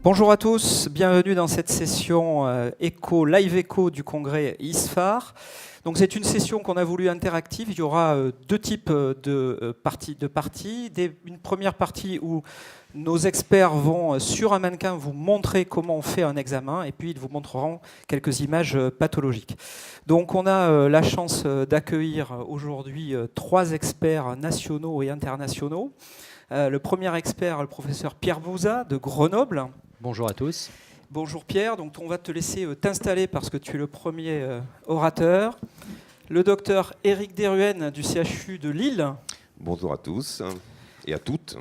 Bonjour à tous, bienvenue dans cette session live écho du congrès ISFAR. Donc c'est une session qu'on a voulu interactive. Il y aura deux types de parties. Une première partie où nos experts vont sur un mannequin vous montrer comment on fait un examen et puis ils vous montreront quelques images pathologiques. Donc on a la chance d'accueillir aujourd'hui trois experts nationaux et internationaux. Le premier expert, le professeur Pierre Bouza de Grenoble. Bonjour à tous. Bonjour Pierre, donc on va te laisser t'installer parce que tu es le premier orateur. Le docteur Éric Deruenne du CHU de Lille. Bonjour à tous et à toutes.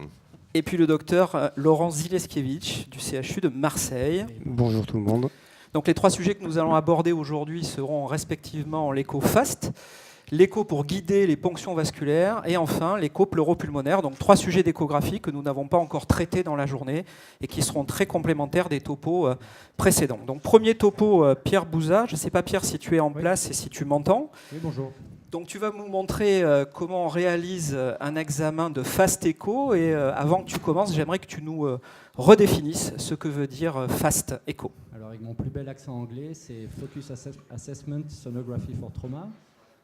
Et puis le docteur Laurent Zileskiewicz du CHU de Marseille. Bonjour tout le monde. Donc les trois sujets que nous allons aborder aujourd'hui seront respectivement l'écho FAST, l'écho pour guider les ponctions vasculaires et enfin l'écho pleuropulmonaire. Donc trois sujets d'échographie que nous n'avons pas encore traités dans la journée et qui seront très complémentaires des topos précédents. Donc premier topo, Pierre Bouza. Je ne sais pas Pierre si tu es en place et si tu m'entends. Oui, bonjour. Donc tu vas nous montrer comment on réalise un examen de fast echo et avant que tu commences, j'aimerais que tu nous redéfinisses ce que veut dire fast echo. Alors avec mon plus bel accent anglais, c'est Focus Assessment Sonography for Trauma.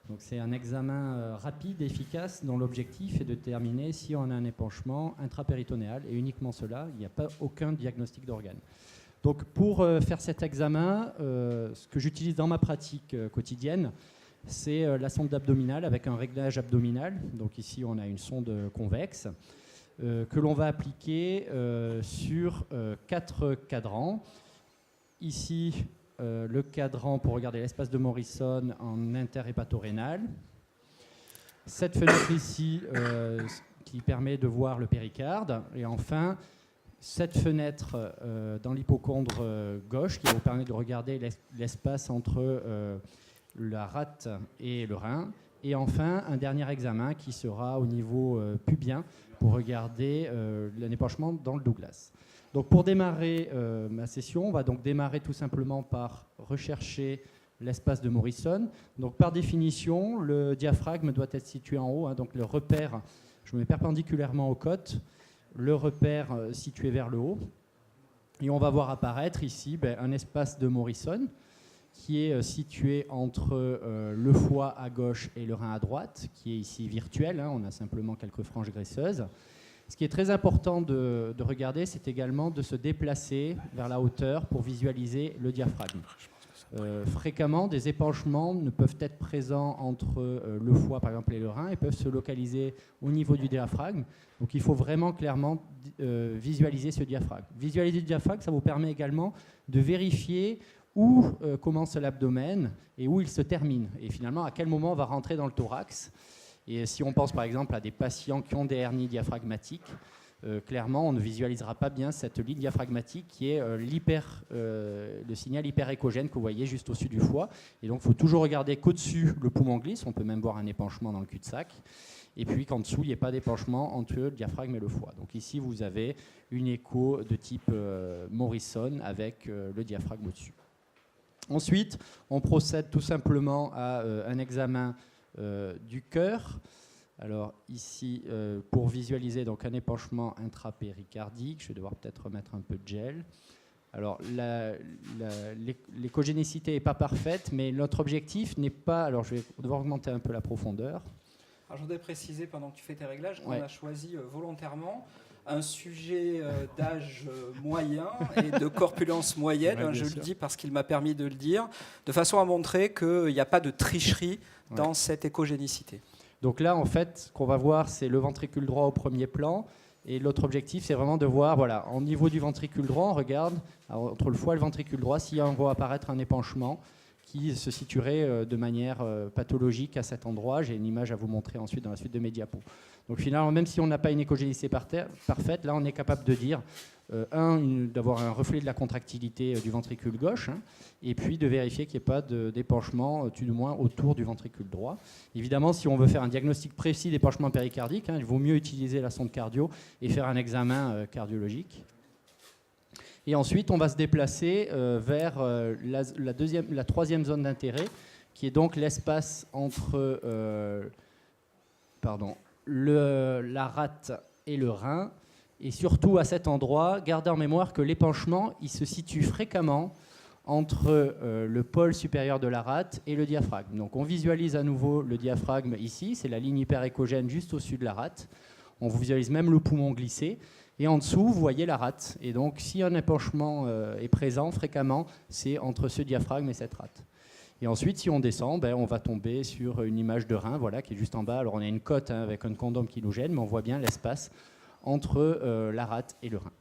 Donc c'est un examen rapide et efficace dont l'objectif est de déterminer si on a un épanchement intrapéritonéal et uniquement cela, il n'y a pas aucun diagnostic d'organe. Donc pour faire cet examen, ce que j'utilise dans ma pratique quotidienne, c'est la sonde abdominale avec un réglage abdominal. Donc ici on a une sonde convexe que l'on va appliquer sur 4 cadrans. Ici, le cadran pour regarder l'espace de Morrison en interhépatorénal. Cette fenêtre ici qui permet de voir le péricarde. Et enfin, cette fenêtre dans l'hypocondre gauche qui vous permet de regarder l'espace entre la rate et le rein. Et enfin, un dernier examen qui sera au niveau pubien pour regarder l'épanchement dans le Douglas. Donc pour démarrer ma session, on va donc démarrer tout simplement par rechercher l'espace de Morrison. Donc par définition, le diaphragme doit être situé en haut. Donc le repère, je me mets perpendiculairement aux côtes, le repère situé vers le haut. Et on va voir apparaître ici un espace de Morrison qui est situé entre le foie à gauche et le rein à droite, qui est ici virtuel. On a simplement quelques franges graisseuses. Ce qui est très important de regarder, c'est également de se déplacer vers la hauteur pour visualiser le diaphragme. Fréquemment, des épanchements ne peuvent être présents entre le foie, par exemple, et le rein, et peuvent se localiser au niveau du diaphragme. Donc il faut vraiment clairement visualiser ce diaphragme. Visualiser le diaphragme, ça vous permet également de vérifier où commence l'abdomen et où il se termine. Et finalement, à quel moment on va rentrer dans le thorax. Et si on pense par exemple à des patients qui ont des hernies diaphragmatiques, clairement on ne visualisera pas bien cette ligne diaphragmatique qui est le signal hyperéchogène que vous voyez juste au-dessus du foie. Et donc il faut toujours regarder qu'au-dessus le poumon glisse, on peut même voir un épanchement dans le cul-de-sac, et puis qu'en dessous il n'y ait pas d'épanchement entre le diaphragme et le foie. Donc ici vous avez une écho de type Morrison avec le diaphragme au-dessus. Ensuite, on procède tout simplement à un examen du cœur. Alors ici, pour visualiser donc un épanchement intrapéricardique, je vais devoir peut-être remettre un peu de gel. Alors l'échogénicité n'est pas parfaite, mais notre objectif n'est pas... Alors je vais devoir augmenter un peu la profondeur. Alors, je voudrais préciser pendant que tu fais tes réglages qu'on a choisi volontairement un sujet d'âge moyen et de corpulence moyenne, je le dis parce qu'il m'a permis de le dire, de façon à montrer qu'il n'y a pas de tricherie dans cette échogénicité. Donc là, en fait, ce qu'on va voir, c'est le ventricule droit au premier plan. Et l'autre objectif, c'est vraiment de voir, voilà, au niveau du ventricule droit, on regarde entre le foie et le ventricule droit s'il y a on voit apparaître un épanchement qui se situerait de manière pathologique à cet endroit. J'ai une image à vous montrer ensuite dans la suite de mes diapos. Donc finalement, même si on n'a pas une échogénicité parfaite, là on est capable de dire, d'avoir un reflet de la contractilité du ventricule gauche, et puis de vérifier qu'il n'y ait pas d'épanchement, tout du moins autour du ventricule droit. Évidemment, si on veut faire un diagnostic précis d'épanchement péricardique, il vaut mieux utiliser la sonde cardio et faire un examen cardiologique. Et ensuite, on va se déplacer vers la troisième zone d'intérêt, qui est donc l'espace entre la rate et le rein. Et surtout à cet endroit, gardez en mémoire que l'épanchement, il se situe fréquemment entre le pôle supérieur de la rate et le diaphragme. Donc on visualise à nouveau le diaphragme ici, c'est la ligne hyperéchogène juste au-dessus de la rate. On visualise même le poumon glissé. Et en dessous, vous voyez la rate. Et donc si un épanchement est présent fréquemment, c'est entre ce diaphragme et cette rate. Et ensuite, si on descend, on va tomber sur une image de rein, voilà, qui est juste en bas. Alors on a une cote avec un condom qui nous gêne, mais on voit bien l'espace entre la rate et le rein.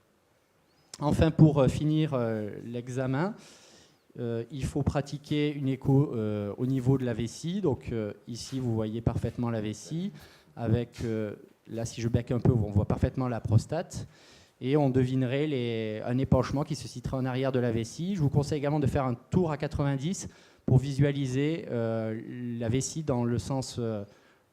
Enfin, pour finir l'examen, il faut pratiquer une écho au niveau de la vessie. Donc ici, vous voyez parfaitement la vessie. Avec, là, si je bec un peu, on voit parfaitement la prostate. Et on devinerait un épanchement qui se situerait en arrière de la vessie. Je vous conseille également de faire un tour à 90 pour visualiser la vessie dans le sens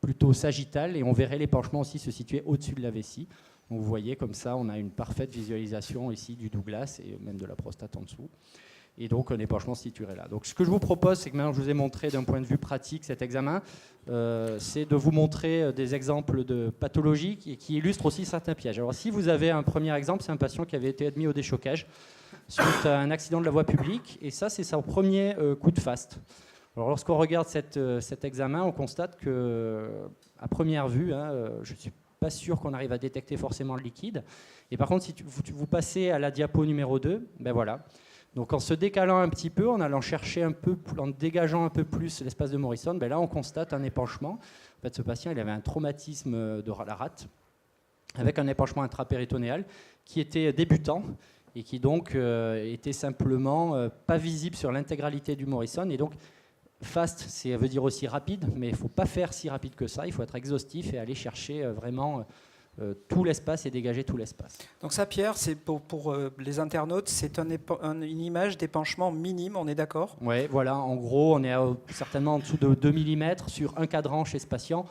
plutôt sagittal. Et on verrait l'épanchement aussi se situer au-dessus de la vessie. Donc vous voyez, comme ça, on a une parfaite visualisation ici du Douglas et même de la prostate en dessous. Et donc un épanchement se situerait là. Donc ce que je vous propose, c'est que maintenant je vous ai montré d'un point de vue pratique cet examen, c'est de vous montrer des exemples de pathologies qui illustrent aussi certains pièges. Alors si vous avez un premier exemple, c'est un patient qui avait été admis au déchocage suite à un accident de la voie publique, et ça c'est son premier coup de faste. Alors lorsqu'on regarde cet examen, on constate que, à première vue, je ne suis pas sûr qu'on arrive à détecter forcément le liquide. Et par contre, si vous passez à la diapo numéro 2, ben voilà. Donc en se décalant un petit peu, en allant chercher un peu, en dégageant un peu plus l'espace de Morrison, ben là on constate un épanchement. En fait, ce patient, il avait un traumatisme de la rate, avec un épanchement intrapéritonéal qui était débutant et qui donc était simplement pas visible sur l'intégralité du Morrison. Et donc fast, ça veut dire aussi rapide, mais il ne faut pas faire si rapide que ça. Il faut être exhaustif et aller chercher vraiment tout l'espace et dégager tout l'espace. Donc ça, Pierre, c'est pour les internautes, c'est une image d'épanchement minime, on est d'accord ? Oui, voilà, en gros, on est certainement en dessous de 2 mm sur un cadran chez ce patient.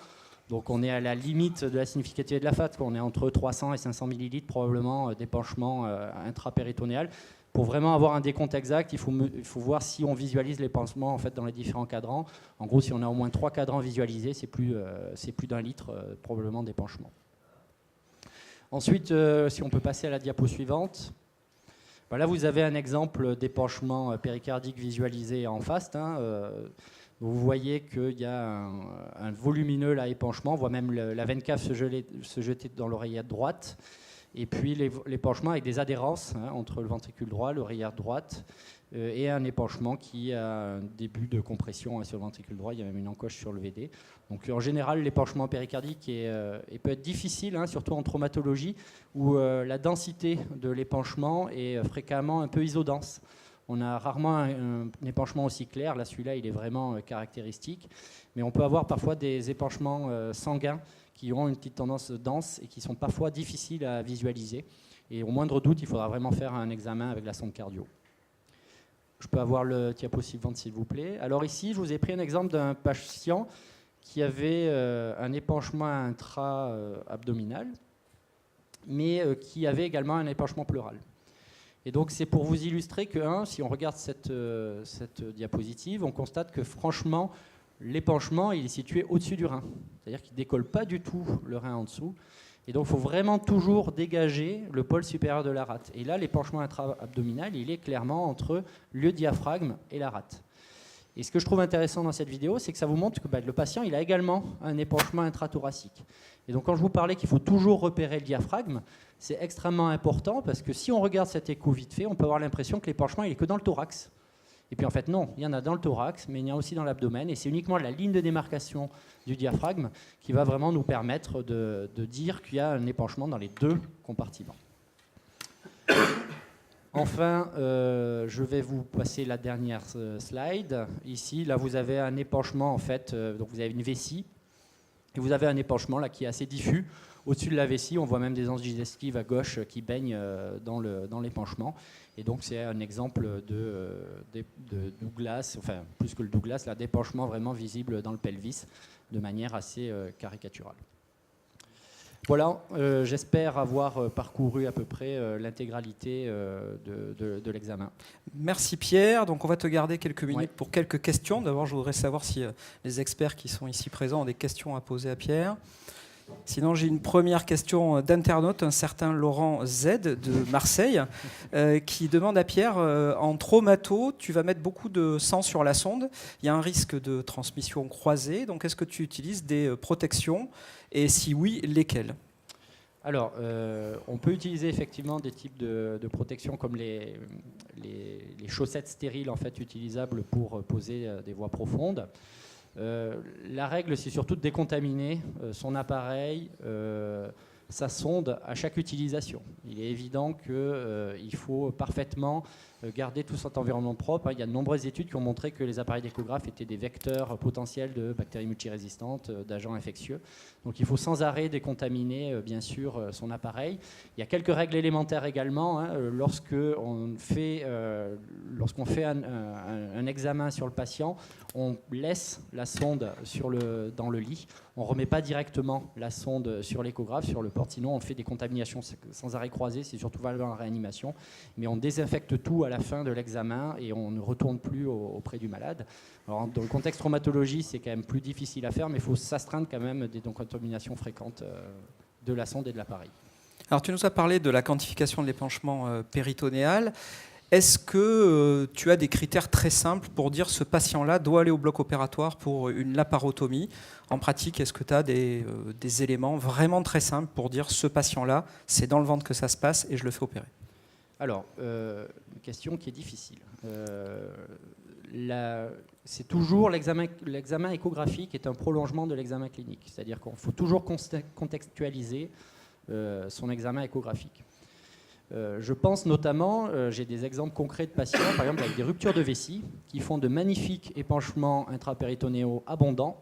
Donc on est à la limite de la significativité de la FAT, on est entre 300 et 500 millilitres probablement d'épanchement intrapéritonéal. Pour vraiment avoir un décompte exact, il faut voir si on visualise l'épanchement en fait, dans les différents cadrans. En gros, si on a au moins 3 cadrans visualisés, c'est plus d'1 litre probablement d'épanchement. Ensuite, si on peut passer à la diapo suivante. Là, vous avez un exemple d'épanchement péricardique visualisé en fast. Vous voyez qu'il y a un volumineux là, épanchement. On voit même la veine cave se jeter dans l'oreillette droite. Et puis l'épanchement avec des adhérences entre le ventricule droit, l'oreillette droite, et un épanchement qui a un début de compression sur le ventricule droit. Il y a même une encoche sur le VD. Donc en général, l'épanchement péricardique peut être difficile, surtout en traumatologie, où la densité de l'épanchement est fréquemment un peu isodense. On a rarement un épanchement aussi clair. Là, celui-là, il est vraiment caractéristique. Mais on peut avoir parfois des épanchements sanguins qui ont une petite tendance dense et qui sont parfois difficiles à visualiser. Et au moindre doute, il faudra vraiment faire un examen avec la sonde cardio. Je peux avoir le diapo suivante, s'il vous plaît. Alors ici, je vous ai pris un exemple d'un patient qui avait un épanchement intra-abdominal, mais qui avait également un épanchement pleural. Et donc c'est pour vous illustrer que, si on regarde cette diapositive, on constate que franchement, l'épanchement il est situé au-dessus du rein. C'est-à-dire qu'il ne décolle pas du tout le rein en dessous. Et donc il faut vraiment toujours dégager le pôle supérieur de la rate. Et là, l'épanchement intra-abdominal, il est clairement entre le diaphragme et la rate. Et ce que je trouve intéressant dans cette vidéo, c'est que ça vous montre que le patient il a également un épanchement intrathoracique. Et donc quand je vous parlais qu'il faut toujours repérer le diaphragme, c'est extrêmement important parce que si on regarde cette écho vite fait, on peut avoir l'impression que l'épanchement il est que dans le thorax. Et puis en fait non, il y en a dans le thorax, mais il y en a aussi dans l'abdomen. Et c'est uniquement la ligne de démarcation du diaphragme qui va vraiment nous permettre de dire qu'il y a un épanchement dans les deux compartiments. Enfin, je vais vous passer la dernière slide. Ici, là, vous avez un épanchement, en fait, donc vous avez une vessie, et vous avez un épanchement là, qui est assez diffus. Au-dessus de la vessie, on voit même des anses digestives à gauche qui baignent dans l'épanchement. Et donc, c'est un exemple de Douglas, enfin, plus que le Douglas, là, d'épanchement vraiment visible dans le pelvis, de manière assez caricaturale. Voilà, j'espère avoir parcouru à peu près l'intégralité de l'examen. Merci Pierre. Donc on va te garder quelques minutes pour quelques questions. D'abord, je voudrais savoir si les experts qui sont ici présents ont des questions à poser à Pierre. Sinon, j'ai une première question d'internaute, un certain Laurent Z de Marseille, qui demande à Pierre, en traumato, tu vas mettre beaucoup de sang sur la sonde, il y a un risque de transmission croisée, donc est-ce que tu utilises des protections, et si oui, lesquelles ? Alors, on peut utiliser effectivement des types de protection comme les chaussettes stériles en fait, utilisables pour poser des voies profondes. La règle, c'est surtout de décontaminer son appareil, sa sonde à chaque utilisation. Il est évident qu'il faut parfaitement garder tout cet environnement propre. Il y a de nombreuses études qui ont montré que les appareils d'échographe étaient des vecteurs potentiels de bactéries multirésistantes, d'agents infectieux. Donc il faut sans arrêt décontaminer, bien sûr, son appareil. Il y a quelques règles élémentaires également. Lorsqu'on fait un examen sur le patient, on laisse la sonde dans le lit. On ne remet pas directement la sonde sur l'échographe, sur le porte, sinon on fait des contaminations sans arrêt croisé, c'est surtout valable en réanimation. Mais on désinfecte tout à la fin de l'examen et on ne retourne plus auprès du malade. Alors, dans le contexte traumatologie, c'est quand même plus difficile à faire, mais il faut s'astreindre quand même des contaminations fréquentes de la sonde et de l'appareil. Alors tu nous as parlé de la quantification de l'épanchement péritonéal. Est-ce que tu as des critères très simples pour dire ce patient-là doit aller au bloc opératoire pour une laparotomie ? En pratique, est-ce que tu as des éléments vraiment très simples pour dire ce patient-là, c'est dans le ventre que ça se passe et je le fais opérer ? Alors, une question qui est difficile. C'est toujours l'examen échographique est un prolongement de l'examen clinique. C'est-à-dire qu'il faut toujours contextualiser son examen échographique. Je pense notamment, j'ai des exemples concrets de patients, par exemple avec des ruptures de vessie, qui font de magnifiques épanchements intrapéritonéaux abondants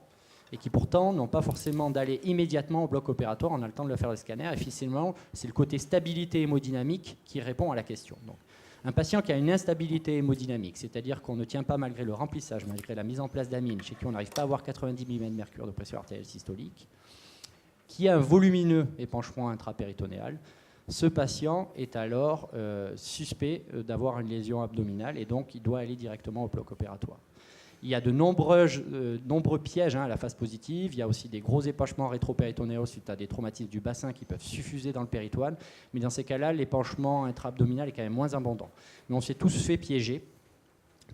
et qui pourtant n'ont pas forcément d'aller immédiatement au bloc opératoire, on a le temps de le faire le scanner, et finalement c'est le côté stabilité hémodynamique qui répond à la question. Donc, un patient qui a une instabilité hémodynamique, c'est-à-dire qu'on ne tient pas malgré le remplissage, malgré la mise en place d'amine, chez qui on n'arrive pas à avoir 90 mm de mercure de pression artérielle systolique, qui a un volumineux épanchement intrapéritonéal, ce patient est alors suspect d'avoir une lésion abdominale et donc il doit aller directement au bloc opératoire. Il y a de nombreux pièges à la phase positive. Il y a aussi des gros épanchements rétropéritonéaux suite à des traumatismes du bassin qui peuvent suffuser dans le péritoine. Mais dans ces cas-là, l'épanchement intra-abdominal est quand même moins abondant. Mais on s'est tous fait piéger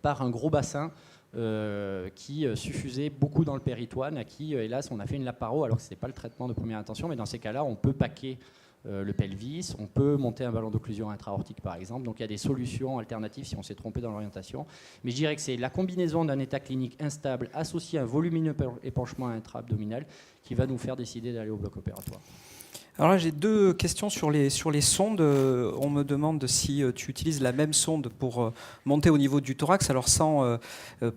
par un gros bassin qui suffusait beaucoup dans le péritoine, à qui, hélas, on a fait une laparo alors que ce n'était pas le traitement de première intention. Mais dans ces cas-là, on peut paquer le pelvis, on peut monter un ballon d'occlusion intra-aortique par exemple, donc il y a des solutions alternatives si on s'est trompé dans l'orientation, mais je dirais que c'est la combinaison d'un état clinique instable associé à un volumineux épanchement intra-abdominal qui va nous faire décider d'aller au bloc opératoire. Alors là, j'ai deux questions sur les sondes. On me demande si tu utilises la même sonde pour monter au niveau du thorax. Alors sans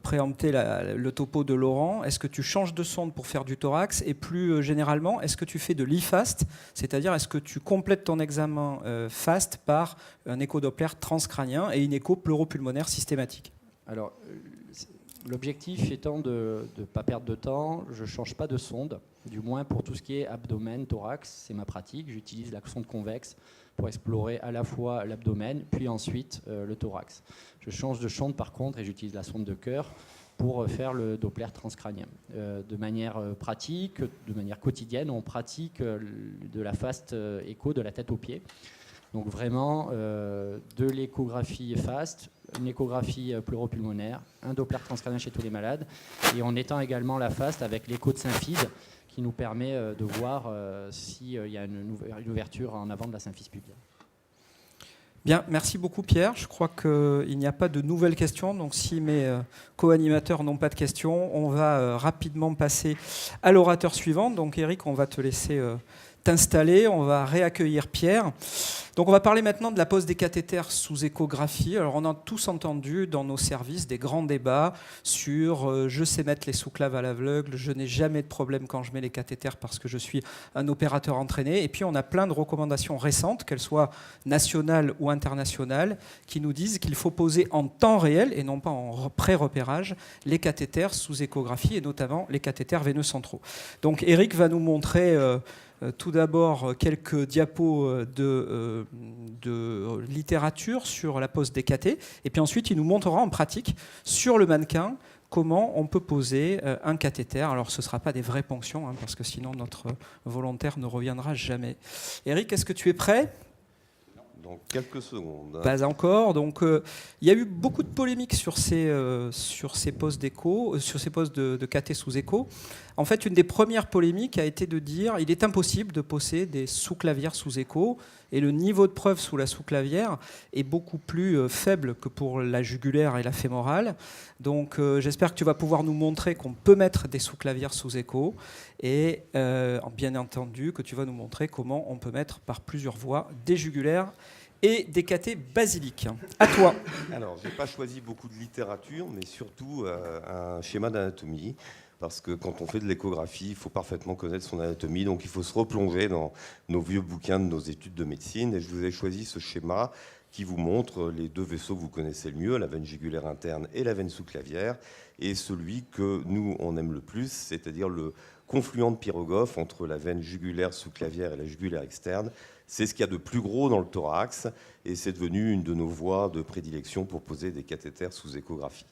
préempter le topo de Laurent, est-ce que tu changes de sonde pour faire du thorax ? Et plus généralement, est-ce que tu fais de l'e-fast ? C'est-à-dire, est-ce que tu complètes ton examen fast par un écho-doppler transcrânien et une écho pleuropulmonaire systématique ? Alors, l'objectif étant de ne pas perdre de temps, je ne change pas de sonde, du moins pour tout ce qui est abdomen, thorax, c'est ma pratique. J'utilise la sonde convexe pour explorer à la fois l'abdomen, puis ensuite le thorax. Je change de sonde par contre et j'utilise la sonde de cœur pour faire le Doppler transcrânien. De manière pratique, de manière quotidienne, on pratique de la fast écho de la tête aux pieds. Donc vraiment de l'échographie fast, une échographie pleuropulmonaire, un Doppler transcrânien chez tous les malades, et on étend également la fast avec l'écho de symphyse qui nous permet de voir s'il y a une ouverture en avant de la symphyse pubienne. Bien, merci beaucoup Pierre. Je crois qu'il n'y a pas de nouvelles questions, donc si mes co-animateurs n'ont pas de questions, on va rapidement passer à l'orateur suivant. Donc Eric, on va te laisser t'installer, on va réaccueillir Pierre. Donc on va parler maintenant de la pose des cathéters sous échographie. Alors on a tous entendu dans nos services des grands débats sur je sais mettre les sous-claves à l'aveugle, je n'ai jamais de problème quand je mets les cathéters parce que je suis un opérateur entraîné. Et puis on a plein de recommandations récentes, qu'elles soient nationales ou internationales, qui nous disent qu'il faut poser en temps réel et non pas en pré-repérage les cathéters sous échographie et notamment les cathéters veineux centraux. Donc Eric va nous montrer tout d'abord quelques diapos de littérature sur la pose des cathés, et puis ensuite il nous montrera en pratique sur le mannequin comment on peut poser un cathéter. Alors ce ne sera pas des vraies ponctions, hein, parce que sinon notre volontaire ne reviendra jamais. Eric, est-ce que tu es prêt ? Dans quelques secondes. Pas encore. Donc, il y a eu beaucoup de polémiques sur ces postes d'écho, sur ces postes de cathé sous écho. En fait, une des premières polémiques a été de dire qu'il est impossible de poser des sous-clavières sous écho, et le niveau de preuve sous la sous-clavière est beaucoup plus faible que pour la jugulaire et la fémorale. Donc, j'espère que tu vas pouvoir nous montrer qu'on peut mettre des sous-clavières sous écho, et bien entendu que tu vas nous montrer comment on peut mettre par plusieurs voies des jugulaires et des cathés basiliques. À toi. Alors, je n'ai pas choisi beaucoup de littérature, mais surtout un schéma d'anatomie, parce que quand on fait de l'échographie, il faut parfaitement connaître son anatomie, donc il faut se replonger dans nos vieux bouquins de nos études de médecine, et je vous ai choisi ce schéma qui vous montre les deux vaisseaux que vous connaissez le mieux, la veine jugulaire interne et la veine sous-clavière, et celui que nous, on aime le plus, c'est-à-dire le confluent de Pirogov entre la veine jugulaire sous-clavière et la jugulaire externe. C'est ce qu'il y a de plus gros dans le thorax, et c'est devenu une de nos voies de prédilection pour poser des cathéters sous échographie.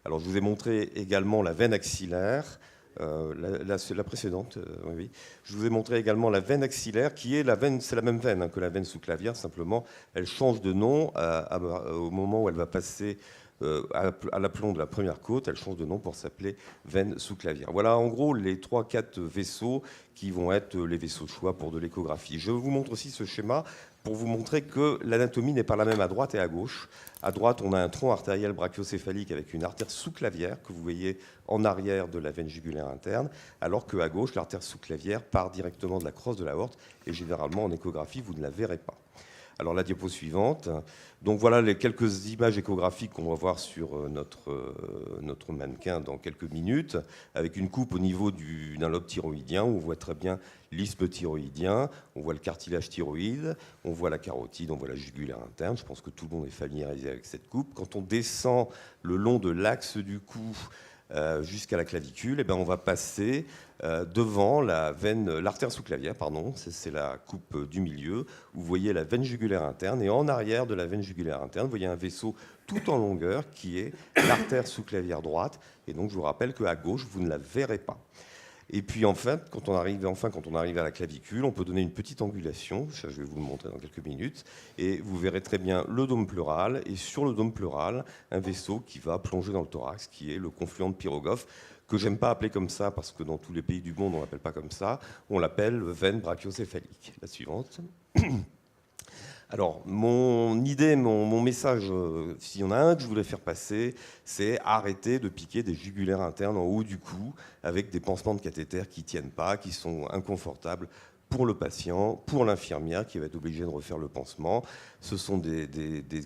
Alors, je vous ai montré également la veine axillaire, la précédente, oui. Je vous ai montré également la veine axillaire, qui est la veine, c'est la même veine que la veine sous-clavière, simplement, elle change de nom au moment où elle va passer à l'aplomb de la première côte, elle change de nom pour s'appeler veine sous-clavière. Voilà en gros les 3-4 vaisseaux qui vont être les vaisseaux de choix pour de l'échographie. Je vous montre aussi ce schéma pour vous montrer que l'anatomie n'est pas la même à droite et à gauche. À droite, on a un tronc artériel brachiocéphalique avec une artère sous-clavière que vous voyez en arrière de la veine jugulaire interne, alors qu'à gauche, l'artère sous-clavière part directement de la crosse de l'aorte, et généralement en échographie, vous ne la verrez pas. Alors la diapo suivante. Donc voilà les quelques images échographiques qu'on va voir sur notre mannequin dans quelques minutes, avec une coupe au niveau d'un lobe thyroïdien, où on voit très bien l'isthme thyroïdien, on voit le cartilage thyroïde, on voit la carotide, on voit la jugulaire interne. Je pense que tout le monde est familiarisé avec cette coupe. Quand on descend le long de l'axe du cou jusqu'à la clavicule, et bien on va passer devant l'artère sous-clavière, c'est la coupe du milieu, où vous voyez la veine jugulaire interne, et en arrière de la veine jugulaire interne, vous voyez un vaisseau tout en longueur qui est l'artère sous-clavière droite, et donc je vous rappelle qu'à gauche, vous ne la verrez pas. Et puis enfin, quand on arrive à la clavicule, on peut donner une petite angulation, ça, je vais vous le montrer dans quelques minutes, et vous verrez très bien le dôme pleural, et sur le dôme pleural, un vaisseau qui va plonger dans le thorax, qui est le confluent de Pirogov, que j'aime pas appeler comme ça, parce que dans tous les pays du monde, on l'appelle pas comme ça, on l'appelle veine brachiocéphalique. La suivante. Alors, mon idée, mon message, s'il y en a un que je voulais faire passer, c'est arrêter de piquer des jugulaires internes en haut du cou avec des pansements de cathéter qui ne tiennent pas, qui sont inconfortables pour le patient, pour l'infirmière qui va être obligée de refaire le pansement. Ce sont des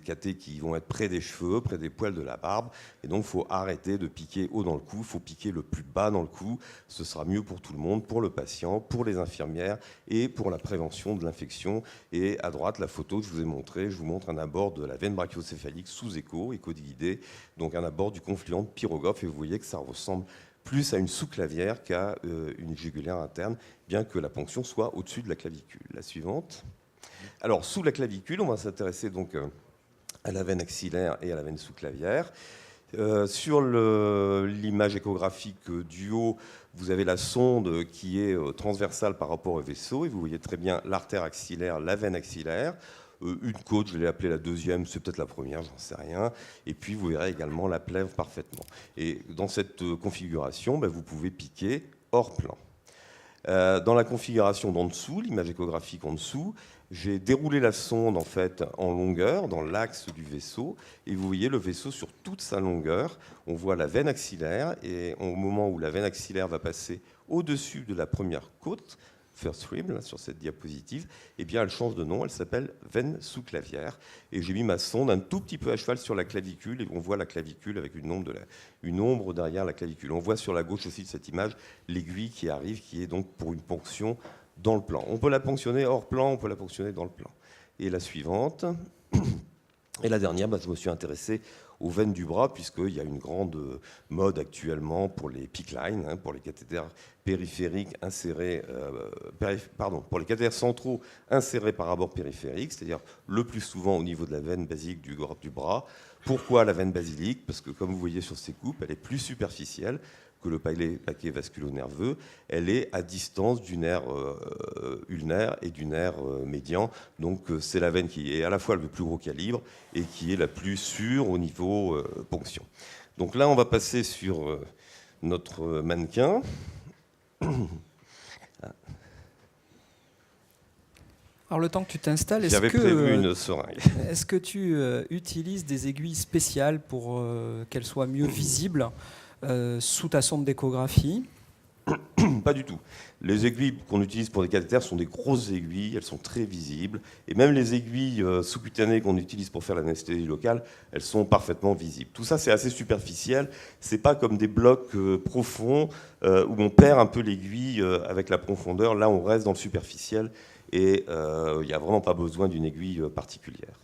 cathés qui vont être près des cheveux, près des poils de la barbe. Et donc, il faut arrêter de piquer haut dans le cou. Il faut piquer le plus bas dans le cou. Ce sera mieux pour tout le monde, pour le patient, pour les infirmières et pour la prévention de l'infection. Et à droite, la photo que je vous ai montrée, je vous montre un abord de la veine brachiocéphalique sous écho, écho-dividé. Donc, un abord du confluent de Pirogov. Et vous voyez que ça ressemble plus à une sous-clavière qu'à une jugulaire interne, bien que la ponction soit au-dessus de la clavicule. La suivante. Alors, sous la clavicule, on va s'intéresser donc à la veine axillaire et à la veine sous-clavière. Sur l'image échographique du haut, vous avez la sonde qui est transversale par rapport au vaisseau, et vous voyez très bien l'artère axillaire, la veine axillaire. Une côte, je l'ai appelée la deuxième, c'est peut-être la première, j'en sais rien. Et puis vous verrez également la plèvre parfaitement. Et dans cette configuration, vous pouvez piquer hors plan. Dans la configuration d'en dessous, l'image échographique en dessous, j'ai déroulé la sonde en fait en longueur dans l'axe du vaisseau, et vous voyez le vaisseau sur toute sa longueur. On voit la veine axillaire, et au moment où la veine axillaire va passer au-dessus de la première côte, first rib, là, sur cette diapositive, eh bien, elle change de nom, elle s'appelle veine sous-clavière. Et j'ai mis ma sonde un tout petit peu à cheval sur la clavicule, et on voit la clavicule avec une ombre derrière la clavicule. On voit sur la gauche aussi de cette image l'aiguille qui arrive, qui est donc pour une ponction dans le plan. On peut la ponctionner hors plan, on peut la ponctionner dans le plan. Et la suivante. Et la dernière, je me suis intéressé aux veines du bras, puisqu'il y a une grande mode actuellement pour les PICC lines, pour les cathéters périphériques insérés, pour les cathéters centraux insérés par abord périphérique, c'est-à-dire le plus souvent au niveau de la veine basilique du bras. Pourquoi la veine basilique? Parce que, comme vous voyez sur ces coupes, elle est plus superficielle que le paquet vasculo-nerveux. Elle est à distance du nerf ulnaire et du nerf médian. Donc c'est la veine qui est à la fois le plus gros calibre et qui est la plus sûre au niveau ponction. Donc là, on va passer sur notre mannequin. Alors le temps que tu t'installes, J'avais prévu une seringue. Est-ce que tu utilises des aiguilles spéciales pour qu'elles soient mieux visibles sous ta sonde d'échographie? Pas du tout. Les aiguilles qu'on utilise pour les cathéters sont des grosses aiguilles, elles sont très visibles. Et même les aiguilles sous-cutanées qu'on utilise pour faire l'anesthésie locale, elles sont parfaitement visibles. Tout ça, c'est assez superficiel. C'est pas comme des blocs profonds où on perd un peu l'aiguille avec la profondeur. Là, on reste dans le superficiel et il n'y a vraiment pas besoin d'une aiguille particulière.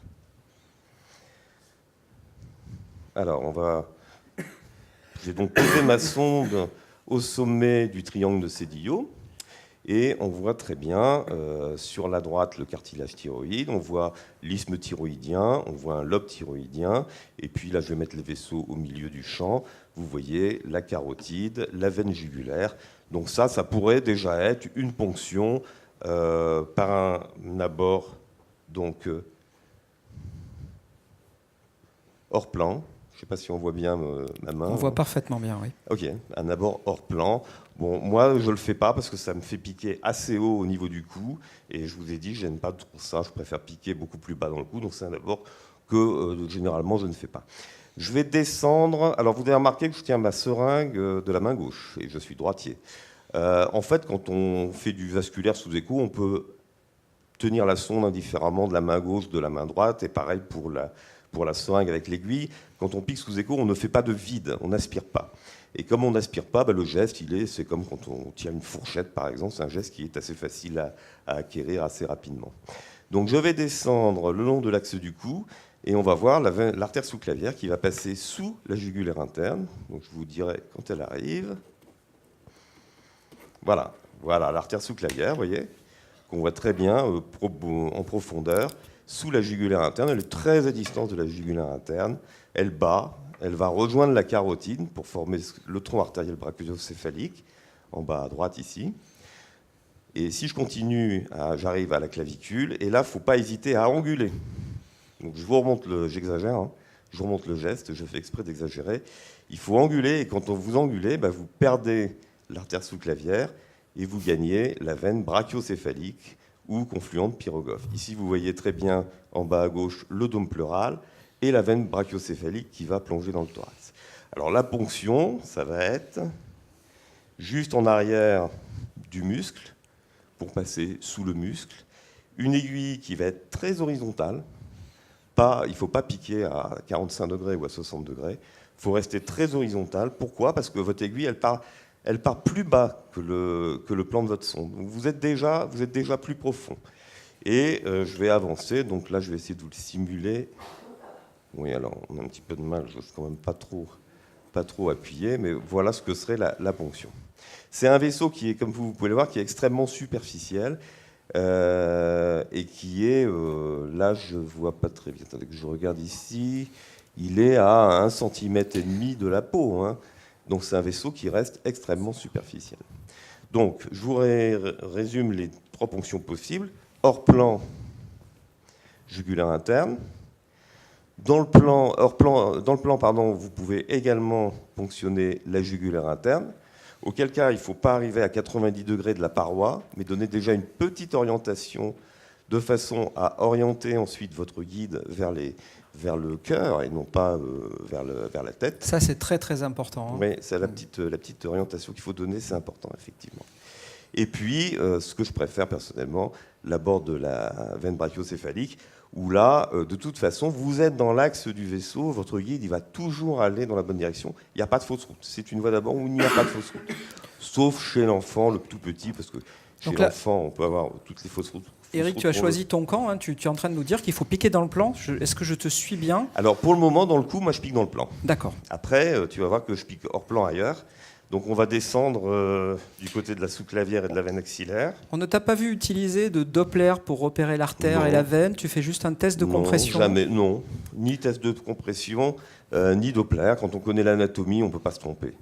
Alors, j'ai donc posé ma sonde au sommet du triangle de Cédillo. Et on voit très bien sur la droite le cartilage thyroïde, on voit l'isthme thyroïdien, on voit un lobe thyroïdien, et puis là je vais mettre les vaisseaux au milieu du champ. Vous voyez la carotide, la veine jugulaire. Donc ça pourrait déjà être une ponction par un abord donc, hors plan. Je ne sais pas si on voit bien ma main. On voit parfaitement bien, oui. Ok, un abord hors plan. Bon, moi, je ne le fais pas parce que ça me fait piquer assez haut au niveau du cou. Et je vous ai dit, je n'aime pas trop ça. Je préfère piquer beaucoup plus bas dans le cou. Donc, c'est un abord que généralement, je ne fais pas. Je vais descendre. Alors, vous avez remarqué que je tiens ma seringue de la main gauche. Et je suis droitier. En fait, quand on fait du vasculaire sous écho, on peut tenir la sonde indifféremment de la main gauche, de la main droite. Et pareil pour la seringue avec l'aiguille. Quand on pique sous écho, on ne fait pas de vide, on n'aspire pas. Et comme on n'aspire pas, le geste, c'est comme quand on tient une fourchette, par exemple, c'est un geste qui est assez facile à acquérir assez rapidement. Donc je vais descendre le long de l'axe du cou, et on va voir l'artère sous-clavière qui va passer sous la jugulaire interne. Donc je vous dirai quand elle arrive. Voilà, l'artère sous-clavière, vous voyez, qu'on voit très bien en profondeur. Sous la jugulaire interne, elle est très à distance de la jugulaire interne, elle bat, elle va rejoindre la carotide pour former le tronc artériel brachiocéphalique, en bas à droite ici. Et si je continue, j'arrive à la clavicule, et là, il ne faut pas hésiter à anguler. Donc je vous remonte j'exagère, hein, je vous remonte le geste, je fais exprès d'exagérer. Il faut anguler, et quand vous angulez, vous perdez l'artère sous-clavière, et vous gagnez la veine brachiocéphalique, ou confluente Pirogov. Ici, vous voyez très bien en bas à gauche le dôme pleural et la veine brachiocéphalique qui va plonger dans le thorax. Alors la ponction, ça va être juste en arrière du muscle pour passer sous le muscle. Une aiguille qui va être très horizontale. Il ne faut pas piquer à 45 degrés ou à 60 degrés. Il faut rester très horizontal. Pourquoi? Parce que votre aiguille, elle part plus bas que le plan de votre sonde. Donc vous êtes déjà plus profond. Et je vais avancer. Donc là, je vais essayer de vous le simuler. Oui, alors, on a un petit peu de mal. Je ne suis quand même pas trop appuyé. Mais voilà ce que serait la ponction. C'est un vaisseau qui est, comme vous pouvez le voir, qui est extrêmement superficiel. Et qui est... là, je ne vois pas très bien. Attendez que je regarde ici. Il est à 1,5 cm de la peau, hein. Donc c'est un vaisseau qui reste extrêmement superficiel. Donc je vous résume les 3 ponctions possibles. Hors plan, jugulaire interne. Dans le plan, vous pouvez également ponctionner la jugulaire interne, auquel cas il ne faut pas arriver à 90 degrés de la paroi, mais donner déjà une petite orientation de façon à orienter ensuite votre guide vers le cœur et non pas vers la tête. Ça, c'est très très important. Hein. Oui, c'est la petite orientation qu'il faut donner, c'est important, effectivement. Et puis, ce que je préfère personnellement, l'abord de la veine brachiocéphalique, où là, de toute façon, vous êtes dans l'axe du vaisseau, votre guide il va toujours aller dans la bonne direction. Il n'y a pas de fausse route. C'est une voie d'abord où il n'y a pas de fausse route. Sauf chez l'enfant, le tout petit, parce que chez l'enfant, on peut avoir toutes les fausses Eric, tu as choisi ton camp, hein, tu es en train de nous dire qu'il faut piquer dans le plan. Est-ce que je te suis bien? Alors pour le moment, dans le coup, moi je pique dans le plan. D'accord. Après, tu vas voir que je pique hors plan ailleurs. Donc on va descendre du côté de la sous-clavière et de la veine axillaire. On ne t'a pas vu utiliser de Doppler pour repérer l'artère et la veine? Tu fais juste un test de compression? Jamais, non. Ni test de compression, ni Doppler. Quand on connaît l'anatomie, on ne peut pas se tromper.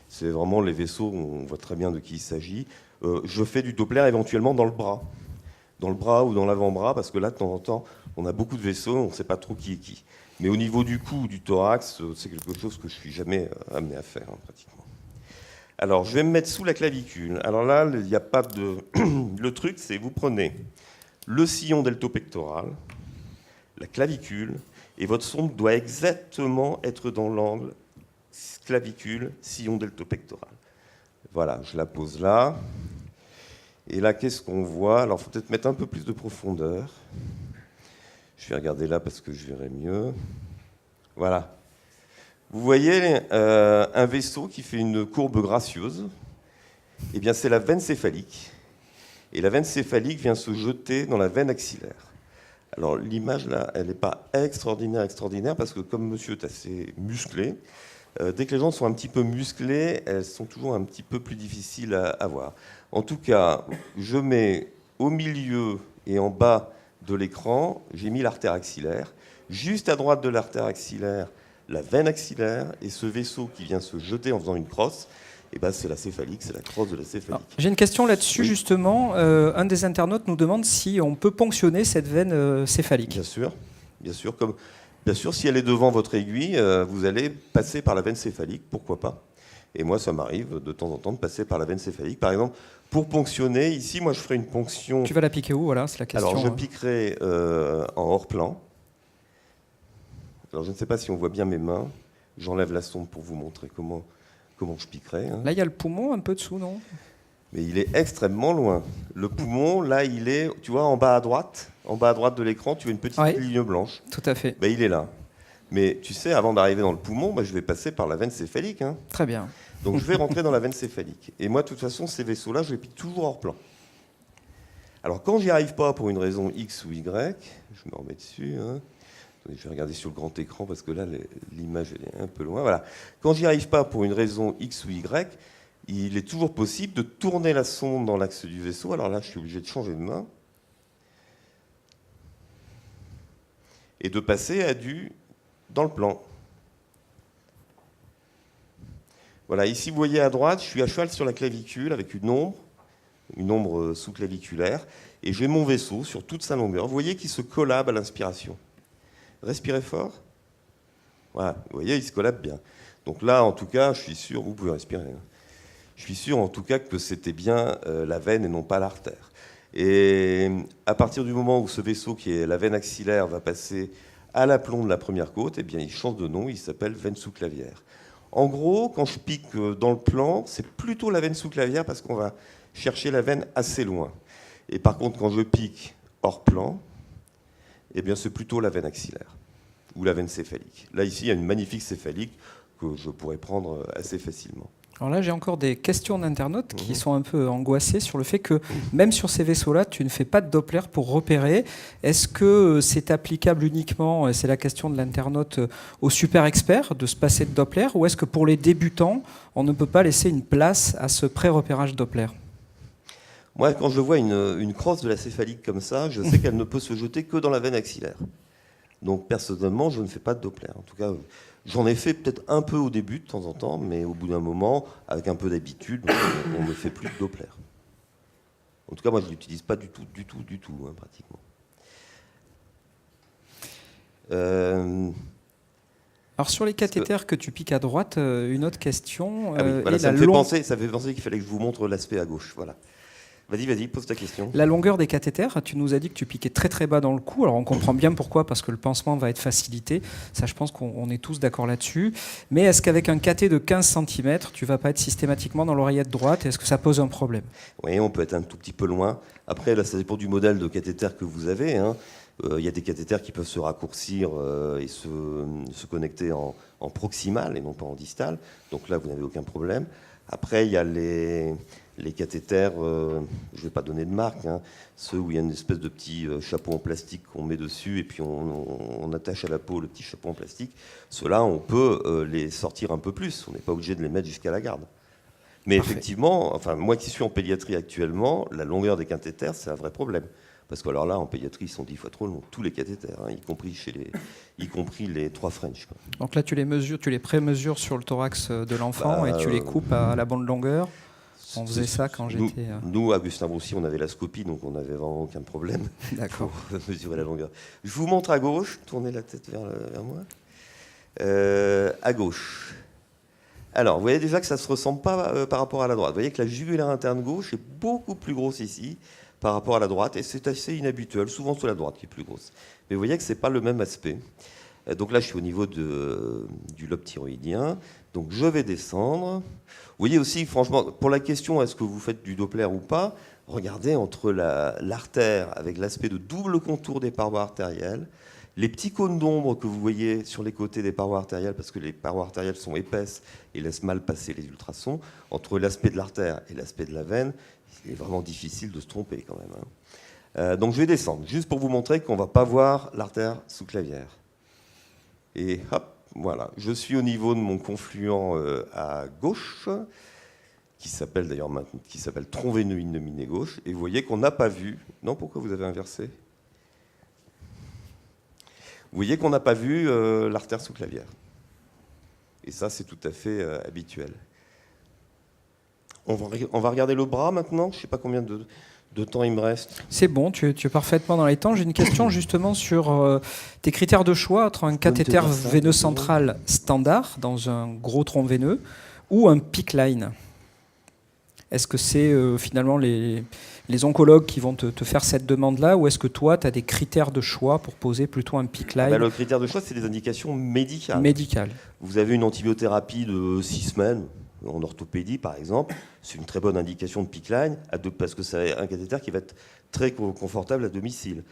C'est vraiment les vaisseaux, on voit très bien de qui il s'agit. Je fais du Doppler éventuellement dans le bras. Dans le bras ou dans l'avant-bras, parce que là, de temps en temps, on a beaucoup de vaisseaux, on ne sait pas trop qui est qui. Mais au niveau du cou ou du thorax, c'est quelque chose que je ne suis jamais amené à faire, hein, pratiquement. Alors, je vais me mettre sous la clavicule. Alors là, il n'y a pas de... Le truc, c'est vous prenez le sillon deltopectoral, la clavicule, et votre sonde doit exactement être dans l'angle clavicule, sillon deltopectoral. Voilà, je la pose là. Et là, qu'est-ce qu'on voit? Alors, il faut peut-être mettre un peu plus de profondeur. Je vais regarder là parce que je verrai mieux. Voilà. Vous voyez un vaisseau qui fait une courbe gracieuse. Eh bien, c'est la veine céphalique. Et la veine céphalique vient se jeter dans la veine axillaire. Alors, l'image, là, elle n'est pas extraordinaire, parce que comme monsieur est assez musclé, dès que les gens sont un petit peu musclés, elles sont toujours un petit peu plus difficiles à voir. En tout cas, je mets au milieu et en bas de l'écran, j'ai mis l'artère axillaire. Juste à droite de l'artère axillaire, la veine axillaire, et ce vaisseau qui vient se jeter en faisant une crosse, eh ben, c'est la céphalique, c'est la crosse de la céphalique. J'ai une question là-dessus, oui. Justement. Un des internautes nous demande si on peut ponctionner cette veine céphalique. Bien sûr, bien sûr. Bien sûr, si elle est devant votre aiguille, vous allez passer par la veine céphalique, pourquoi pas. Et moi, ça m'arrive de temps en temps de passer par la veine céphalique. Par exemple, pour ponctionner, ici, moi, je ferai une ponction... Tu vas la piquer où? Voilà, c'est la question. Alors, je piquerai en hors-plan. Alors, je ne sais pas si on voit bien mes mains. J'enlève la sonde pour vous montrer comment je piquerai. Hein. Là, il y a le poumon un peu dessous, non? Mais il est extrêmement loin. Le poumon, là, il est, tu vois, en bas à droite de l'écran, tu as une petite ligne blanche. Tout à fait. Ben, il est là. Mais tu sais, avant d'arriver dans le poumon, je vais passer par la veine céphalique. Hein. Très bien. Donc je vais rentrer dans la veine céphalique. Et moi, de toute façon, ces vaisseaux-là, je les pique toujours hors plan. Alors quand j'y arrive pas pour une raison X ou Y, je me remets dessus. Hein. Je vais regarder sur le grand écran parce que là, l'image elle est un peu loin. Voilà. Quand j'y arrive pas pour une raison X ou Y, il est toujours possible de tourner la sonde dans l'axe du vaisseau. Alors là, je suis obligé de changer de main. Et de passer à dans le plan. Voilà, ici vous voyez à droite, je suis à cheval sur la clavicule avec une ombre sous-claviculaire, et j'ai mon vaisseau sur toute sa longueur. Vous voyez qu'il se collabe à l'inspiration. Respirez fort. Voilà, vous voyez, il se collabe bien. Donc là, en tout cas, je suis sûr, vous pouvez respirer. Hein. Je suis sûr, en tout cas, que c'était bien la veine et non pas l'artère. Et à partir du moment où ce vaisseau, qui est la veine axillaire, va passer à l'aplomb de la première côte, eh bien, il change de nom, il s'appelle veine sous-clavière. En gros, quand je pique dans le plan, c'est plutôt la veine sous-clavière parce qu'on va chercher la veine assez loin. Et par contre, quand je pique hors plan, eh bien, c'est plutôt la veine axillaire ou la veine céphalique. Là, ici, il y a une magnifique céphalique que je pourrais prendre assez facilement. Alors là, j'ai encore des questions d'internautes qui sont un peu angoissés sur le fait que même sur ces vaisseaux-là, tu ne fais pas de Doppler pour repérer. Est-ce que c'est applicable uniquement, et c'est la question de l'internaute, aux super experts de se passer de Doppler, ou est-ce que pour les débutants, on ne peut pas laisser une place à ce pré-repérage Doppler? Moi, quand je vois une crosse de la céphalique comme ça, je sais qu'elle ne peut se jeter que dans la veine axillaire. Donc personnellement, je ne fais pas de Doppler. En tout cas, j'en ai fait peut-être un peu au début de temps en temps, mais au bout d'un moment, avec un peu d'habitude, on ne fait plus de Doppler. En tout cas, moi, je ne l'utilise pas du tout, hein, pratiquement. Alors sur les cathéters que tu piques à droite, une autre question. Voilà, ça me fait penser qu'il fallait que je vous montre l'aspect à gauche. Voilà. Vas-y, pose ta question. La longueur des cathéters, tu nous as dit que tu piquais très très bas dans le cou. Alors on comprend bien pourquoi, parce que le pansement va être facilité. Ça, je pense qu'on est tous d'accord là-dessus. Mais est-ce qu'avec un cathé de 15 cm, tu ne vas pas être systématiquement dans l'oreillette droite? Est-ce que ça pose un problème? Oui, on peut être un tout petit peu loin. Après, là, ça dépend du modèle de cathéter que vous avez. Hein. Y a des cathéters qui peuvent se raccourcir et se connecter en proximal et non pas en distal. Donc là, vous n'avez aucun problème. Après, il y a les cathéters, je ne vais pas donner de marque, hein, ceux où il y a une espèce de petit chapeau en plastique qu'on met dessus et puis on attache à la peau le petit chapeau en plastique. Ceux-là, on peut les sortir un peu plus. On n'est pas obligé de les mettre jusqu'à la garde. Mais Parfait. Effectivement, enfin, moi qui suis en pédiatrie actuellement, la longueur des cathéters, c'est un vrai problème. Parce que alors là, en pédiatrie, ils sont 10 fois trop longs, tous les cathéters, hein, y compris les 3 French, quoi. Donc là, tu les pré-mesures sur le thorax de l'enfant Bah, et tu les coupes à la bonne longueur. On faisait ça quand j'étais... Nous, à Gustin-Roussy, on avait la scopie, donc on n'avait vraiment aucun problème D'accord. pour mesurer la longueur. Je vous montre à gauche, tournez la tête vers moi. À gauche. Alors, vous voyez déjà que ça ne se ressemble pas par rapport à la droite. Vous voyez que la jugulaire interne gauche est beaucoup plus grosse ici par rapport à la droite, et c'est assez inhabituel. Souvent, c'est la droite qui est plus grosse. Mais vous voyez que ce n'est pas le même aspect. Donc là, je suis au niveau du lobe thyroïdien. Donc je vais descendre. Vous voyez aussi, franchement, pour la question est-ce que vous faites du Doppler ou pas, regardez entre l'artère avec l'aspect de double contour des parois artérielles, les petits cônes d'ombre que vous voyez sur les côtés des parois artérielles, parce que les parois artérielles sont épaisses et laissent mal passer les ultrasons, entre l'aspect de l'artère et l'aspect de la veine, c'est vraiment difficile de se tromper quand même, hein. Donc je vais descendre, juste pour vous montrer qu'on ne va pas voir l'artère sous-clavière. Et hop, voilà, je suis au niveau de mon confluent à gauche, qui s'appelle d'ailleurs maintenant, qui s'appelle tronc veineux innominé gauche, et vous voyez qu'on n'a pas vu. Non, pourquoi vous avez inversé? Vous voyez qu'on n'a pas vu l'artère sous-clavière. Et ça, c'est tout à fait habituel. On va regarder le bras maintenant. Je ne sais pas combien de temps il me reste. C'est bon, tu es parfaitement dans les temps. J'ai une question justement sur tes critères de choix entre un cathéter veineux central standard dans un gros tronc veineux ou un PICC line. Est-ce que c'est finalement les oncologues qui vont te faire cette demande-là, ou est-ce que toi, tu as des critères de choix pour poser plutôt un PICC line? Le critère de choix, c'est des indications médicales. Médicales. Vous avez une antibiothérapie de 6 semaines, en orthopédie par exemple, c'est une très bonne indication de PICC line, parce que c'est un cathéter qui va être très confortable à domicile.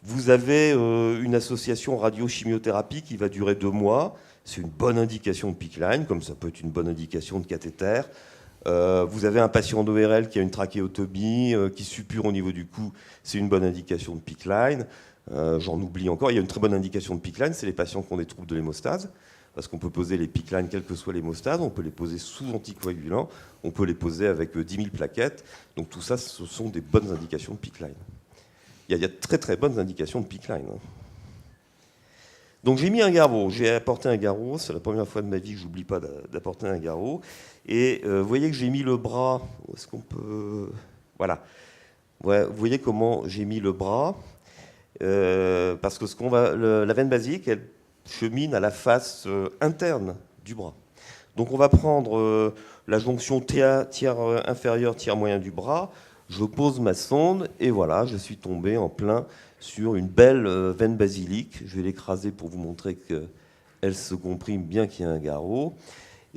Vous avez une association radio-chimiothérapie qui va durer 2 mois, c'est une bonne indication de PICC line, comme ça peut être une bonne indication de cathéter. Vous avez un patient d'ORL qui a une trachéotomie, qui suppure au niveau du cou, c'est une bonne indication de PICC line. J'en oublie encore, il y a une très bonne indication de PICC line, c'est les patients qui ont des troubles de l'hémostase, parce qu'on peut poser les PICC line quelle que soit l'hémostase, on peut les poser sous anticoagulant, on peut les poser avec 10 000 plaquettes, donc tout ça, ce sont des bonnes indications de PICC line. Il y a de très très bonnes indications de PICC line, hein. Donc j'ai mis un garrot, j'ai apporté un garrot, c'est la première fois de ma vie que j'oublie pas d'apporter un garrot. Et vous voyez que j'ai mis le bras, où est-ce qu'on peut... Voilà. Ouais, vous voyez comment j'ai mis le bras, parce que la veine basique, elle chemine à la face interne du bras. Donc on va prendre la jonction tiers inférieur, tiers moyen du bras, je pose ma sonde, et voilà, je suis tombé en plein sur une belle veine basilique. Je vais l'écraser pour vous montrer qu'elle se comprime bien qu'il y a un garrot.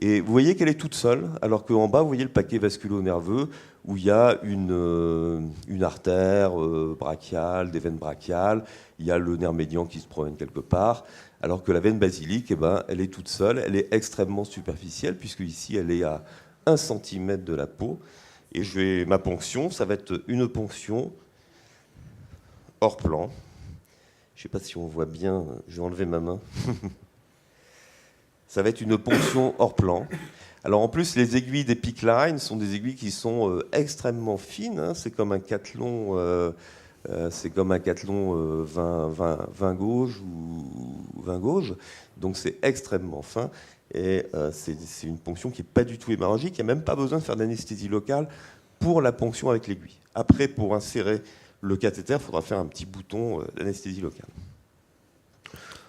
Et vous voyez qu'elle est toute seule, alors qu'en bas, vous voyez le paquet vasculo-nerveux, où il y a une artère brachiale, des veines brachiales, il y a le nerf médian qui se promène quelque part, alors que la veine basilique, eh ben, elle est toute seule, elle est extrêmement superficielle, puisque ici, elle est à 1 cm de la peau. Et ma ponction, ça va être une ponction hors plan. Je ne sais pas si on voit bien, je vais enlever ma main. Ça va être une ponction hors plan. Alors en plus, les aiguilles des PICC line sont des aiguilles qui sont extrêmement fines, hein. C'est comme un cathlon, 20 gauge ou 20 gauge. Donc c'est extrêmement fin. Et c'est une ponction qui n'est pas du tout hémorragique. Il n'y a même pas besoin de faire d'anesthésie locale pour la ponction avec l'aiguille. Après, pour insérer le cathéter, il faudra faire un petit bouton d'anesthésie locale.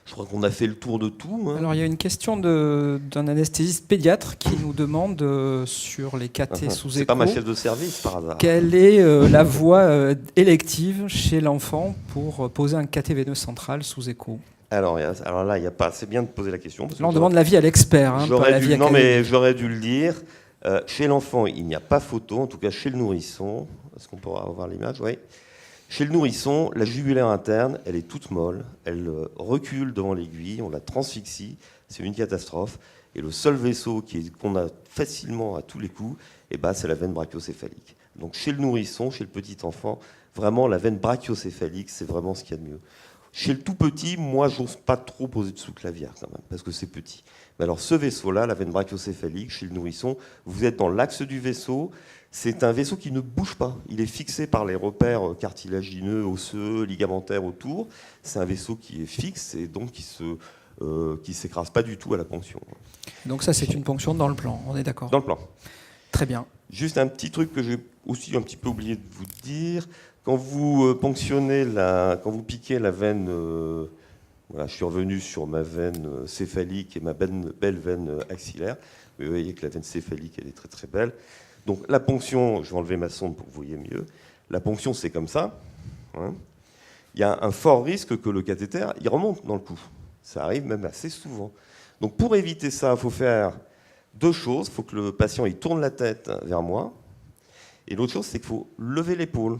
Je crois qu'on a fait le tour de tout, hein. Alors, il y a une question d'un anesthésiste pédiatre qui nous demande sur les cathés sous écho. C'est pas ma chef de service, par hasard. Quelle est la voie élective chez l'enfant pour poser un cathé veineux central sous écho? Alors là, il y a pas. C'est bien de poser la question. Parce là, on demande l'avis à l'expert, hein, pas l'avis non, académique. mais j'aurais dû le dire. Chez l'enfant, il n'y a pas photo, en tout cas chez le nourrisson. Est-ce qu'on pourra avoir l'image? Oui. Chez le nourrisson, la jugulaire interne, elle est toute molle, elle recule devant l'aiguille, on la transfixie, c'est une catastrophe. Et le seul vaisseau qu'on a facilement à tous les coups, c'est la veine brachiocéphalique. Donc chez le nourrisson, chez le petit enfant, vraiment la veine brachiocéphalique, c'est vraiment ce qu'il y a de mieux. Chez le tout petit, moi, j'ose pas trop poser de sous-clavière quand même, parce que c'est petit. Mais alors ce vaisseau-là, la veine brachiocéphalique, chez le nourrisson, vous êtes dans l'axe du vaisseau. C'est un vaisseau qui ne bouge pas. Il est fixé par les repères cartilagineux, osseux, ligamentaires autour. C'est un vaisseau qui est fixe et donc qui s'écrase pas du tout à la ponction. Donc ça, c'est une ponction dans le plan, on est d'accord? Dans le plan. Très bien. Juste un petit truc que j'ai aussi un petit peu oublié de vous dire. Quand vous ponctionnez quand vous piquez la veine, voilà, je suis revenu sur ma veine céphalique et ma belle veine axillaire. Mais vous voyez que la veine céphalique, elle est très très belle. Donc la ponction, je vais enlever ma sonde pour que vous voyez mieux. La ponction, c'est comme ça. Hein. Il y a un fort risque que le cathéter, il remonte dans le cou. Ça arrive même assez souvent. Donc pour éviter ça, il faut faire deux choses. Il faut que le patient il tourne la tête vers moi. Et l'autre chose, c'est qu'il faut lever l'épaule.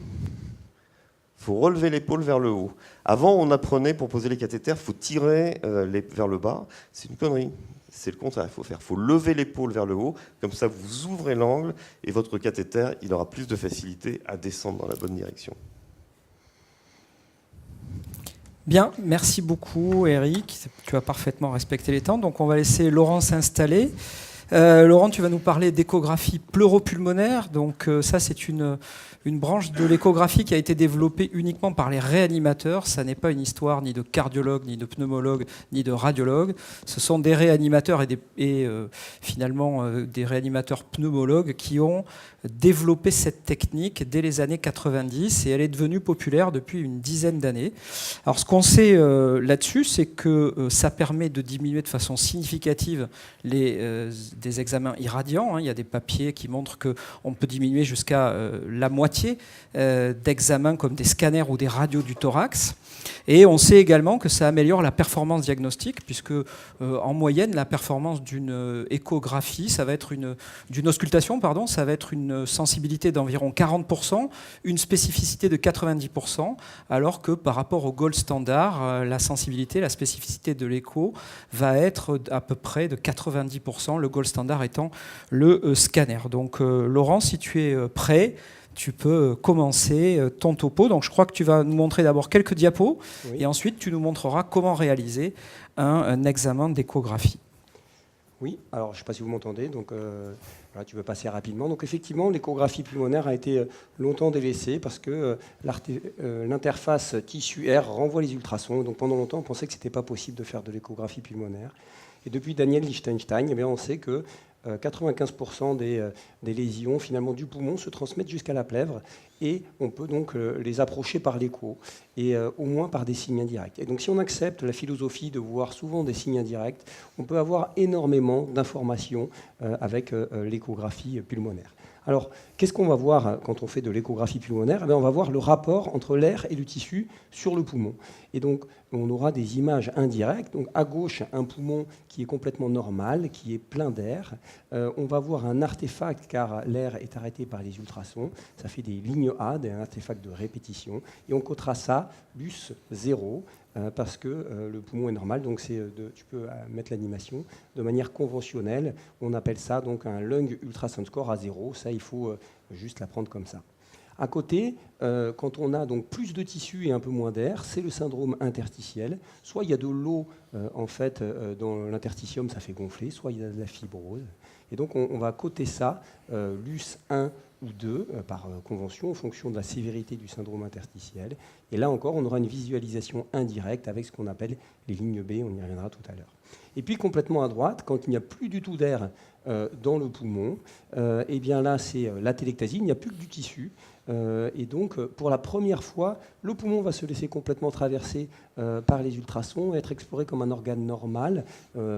Il faut relever l'épaule vers le haut. Avant, on apprenait, pour poser les cathéters, il faut tirer vers le bas. C'est une connerie. C'est le contraire. Il faut lever l'épaule vers le haut. Comme ça, vous ouvrez l'angle et votre cathéter, il aura plus de facilité à descendre dans la bonne direction. Bien, merci beaucoup Eric. Tu as parfaitement respecté les temps. Donc on va laisser Laurent s'installer. Laurent, tu vas nous parler d'échographie pleuropulmonaire. Donc ça, c'est une branche de l'échographie qui a été développée uniquement par les réanimateurs. Ça n'est pas une histoire ni de cardiologue, ni de pneumologue, ni de radiologue. Ce sont des réanimateurs et finalement des réanimateurs pneumologues qui ont développé cette technique dès les années 90 et elle est devenue populaire depuis une dizaine d'années. Alors ce qu'on sait là-dessus, c'est que ça permet de diminuer de façon significative des examens irradiants. Il y a des papiers qui montrent qu'on peut diminuer jusqu'à la moitié d'examens comme des scanners ou des radios du thorax. Et on sait également que ça améliore la performance diagnostique, puisque en moyenne, la performance d'une échographie, ça va être d'une auscultation, pardon, ça va être une sensibilité d'environ 40%, une spécificité de 90%, alors que par rapport au gold standard, la sensibilité, la spécificité de l'écho va être à peu près de 90%, le gold standard étant le scanner. Donc Laurent, si tu es prêt, tu peux commencer ton topo. Donc je crois que tu vas nous montrer d'abord quelques diapos, oui, et ensuite tu nous montreras comment réaliser un examen d'échographie. Oui, alors je ne sais pas si vous m'entendez, donc voilà, tu peux passer rapidement. Donc effectivement, l'échographie pulmonaire a été longtemps délaissée parce que l'interface tissu-air renvoie les ultrasons. Donc pendant longtemps, on pensait que ce n'était pas possible de faire de l'échographie pulmonaire. Et depuis Daniel Lichtenstein, eh bien, on sait que 95% des lésions finalement du poumon se transmettent jusqu'à la plèvre et on peut donc les approcher par l'écho et au moins par des signes indirects. Et donc si on accepte la philosophie de voir souvent des signes indirects, on peut avoir énormément d'informations avec l'échographie pulmonaire. Alors, qu'est-ce qu'on va voir quand on fait de l'échographie pulmonaire ? Eh bien, on va voir le rapport entre l'air et le tissu sur le poumon. Et donc, on aura des images indirectes. Donc, à gauche, un poumon qui est complètement normal, qui est plein d'air. On va voir un artefact, car l'air est arrêté par les ultrasons. Ça fait des lignes A, un artefact de répétition. Et on codera ça, BUS 0, parce que le poumon est normal. Donc, tu peux mettre l'animation de manière conventionnelle. On appelle ça donc un lung ultrasound score à 0. Ça, il faut juste la prendre comme ça. À côté, quand on a donc plus de tissu et un peu moins d'air, c'est le syndrome interstitiel. Soit il y a de l'eau en fait dans l'interstitium, ça fait gonfler, soit il y a de la fibrose. Et donc on va coter ça, LUS 1 ou 2 par convention en fonction de la sévérité du syndrome interstitiel. Et là encore, on aura une visualisation indirecte avec ce qu'on appelle les lignes B, on y reviendra tout à l'heure. Et puis complètement à droite, quand il n'y a plus du tout d'air dans le poumon, et bien là c'est l'atelectasie, il n'y a plus que du tissu. Et donc, pour la première fois, le poumon va se laisser complètement traverser par les ultrasons, être exploré comme un organe normal,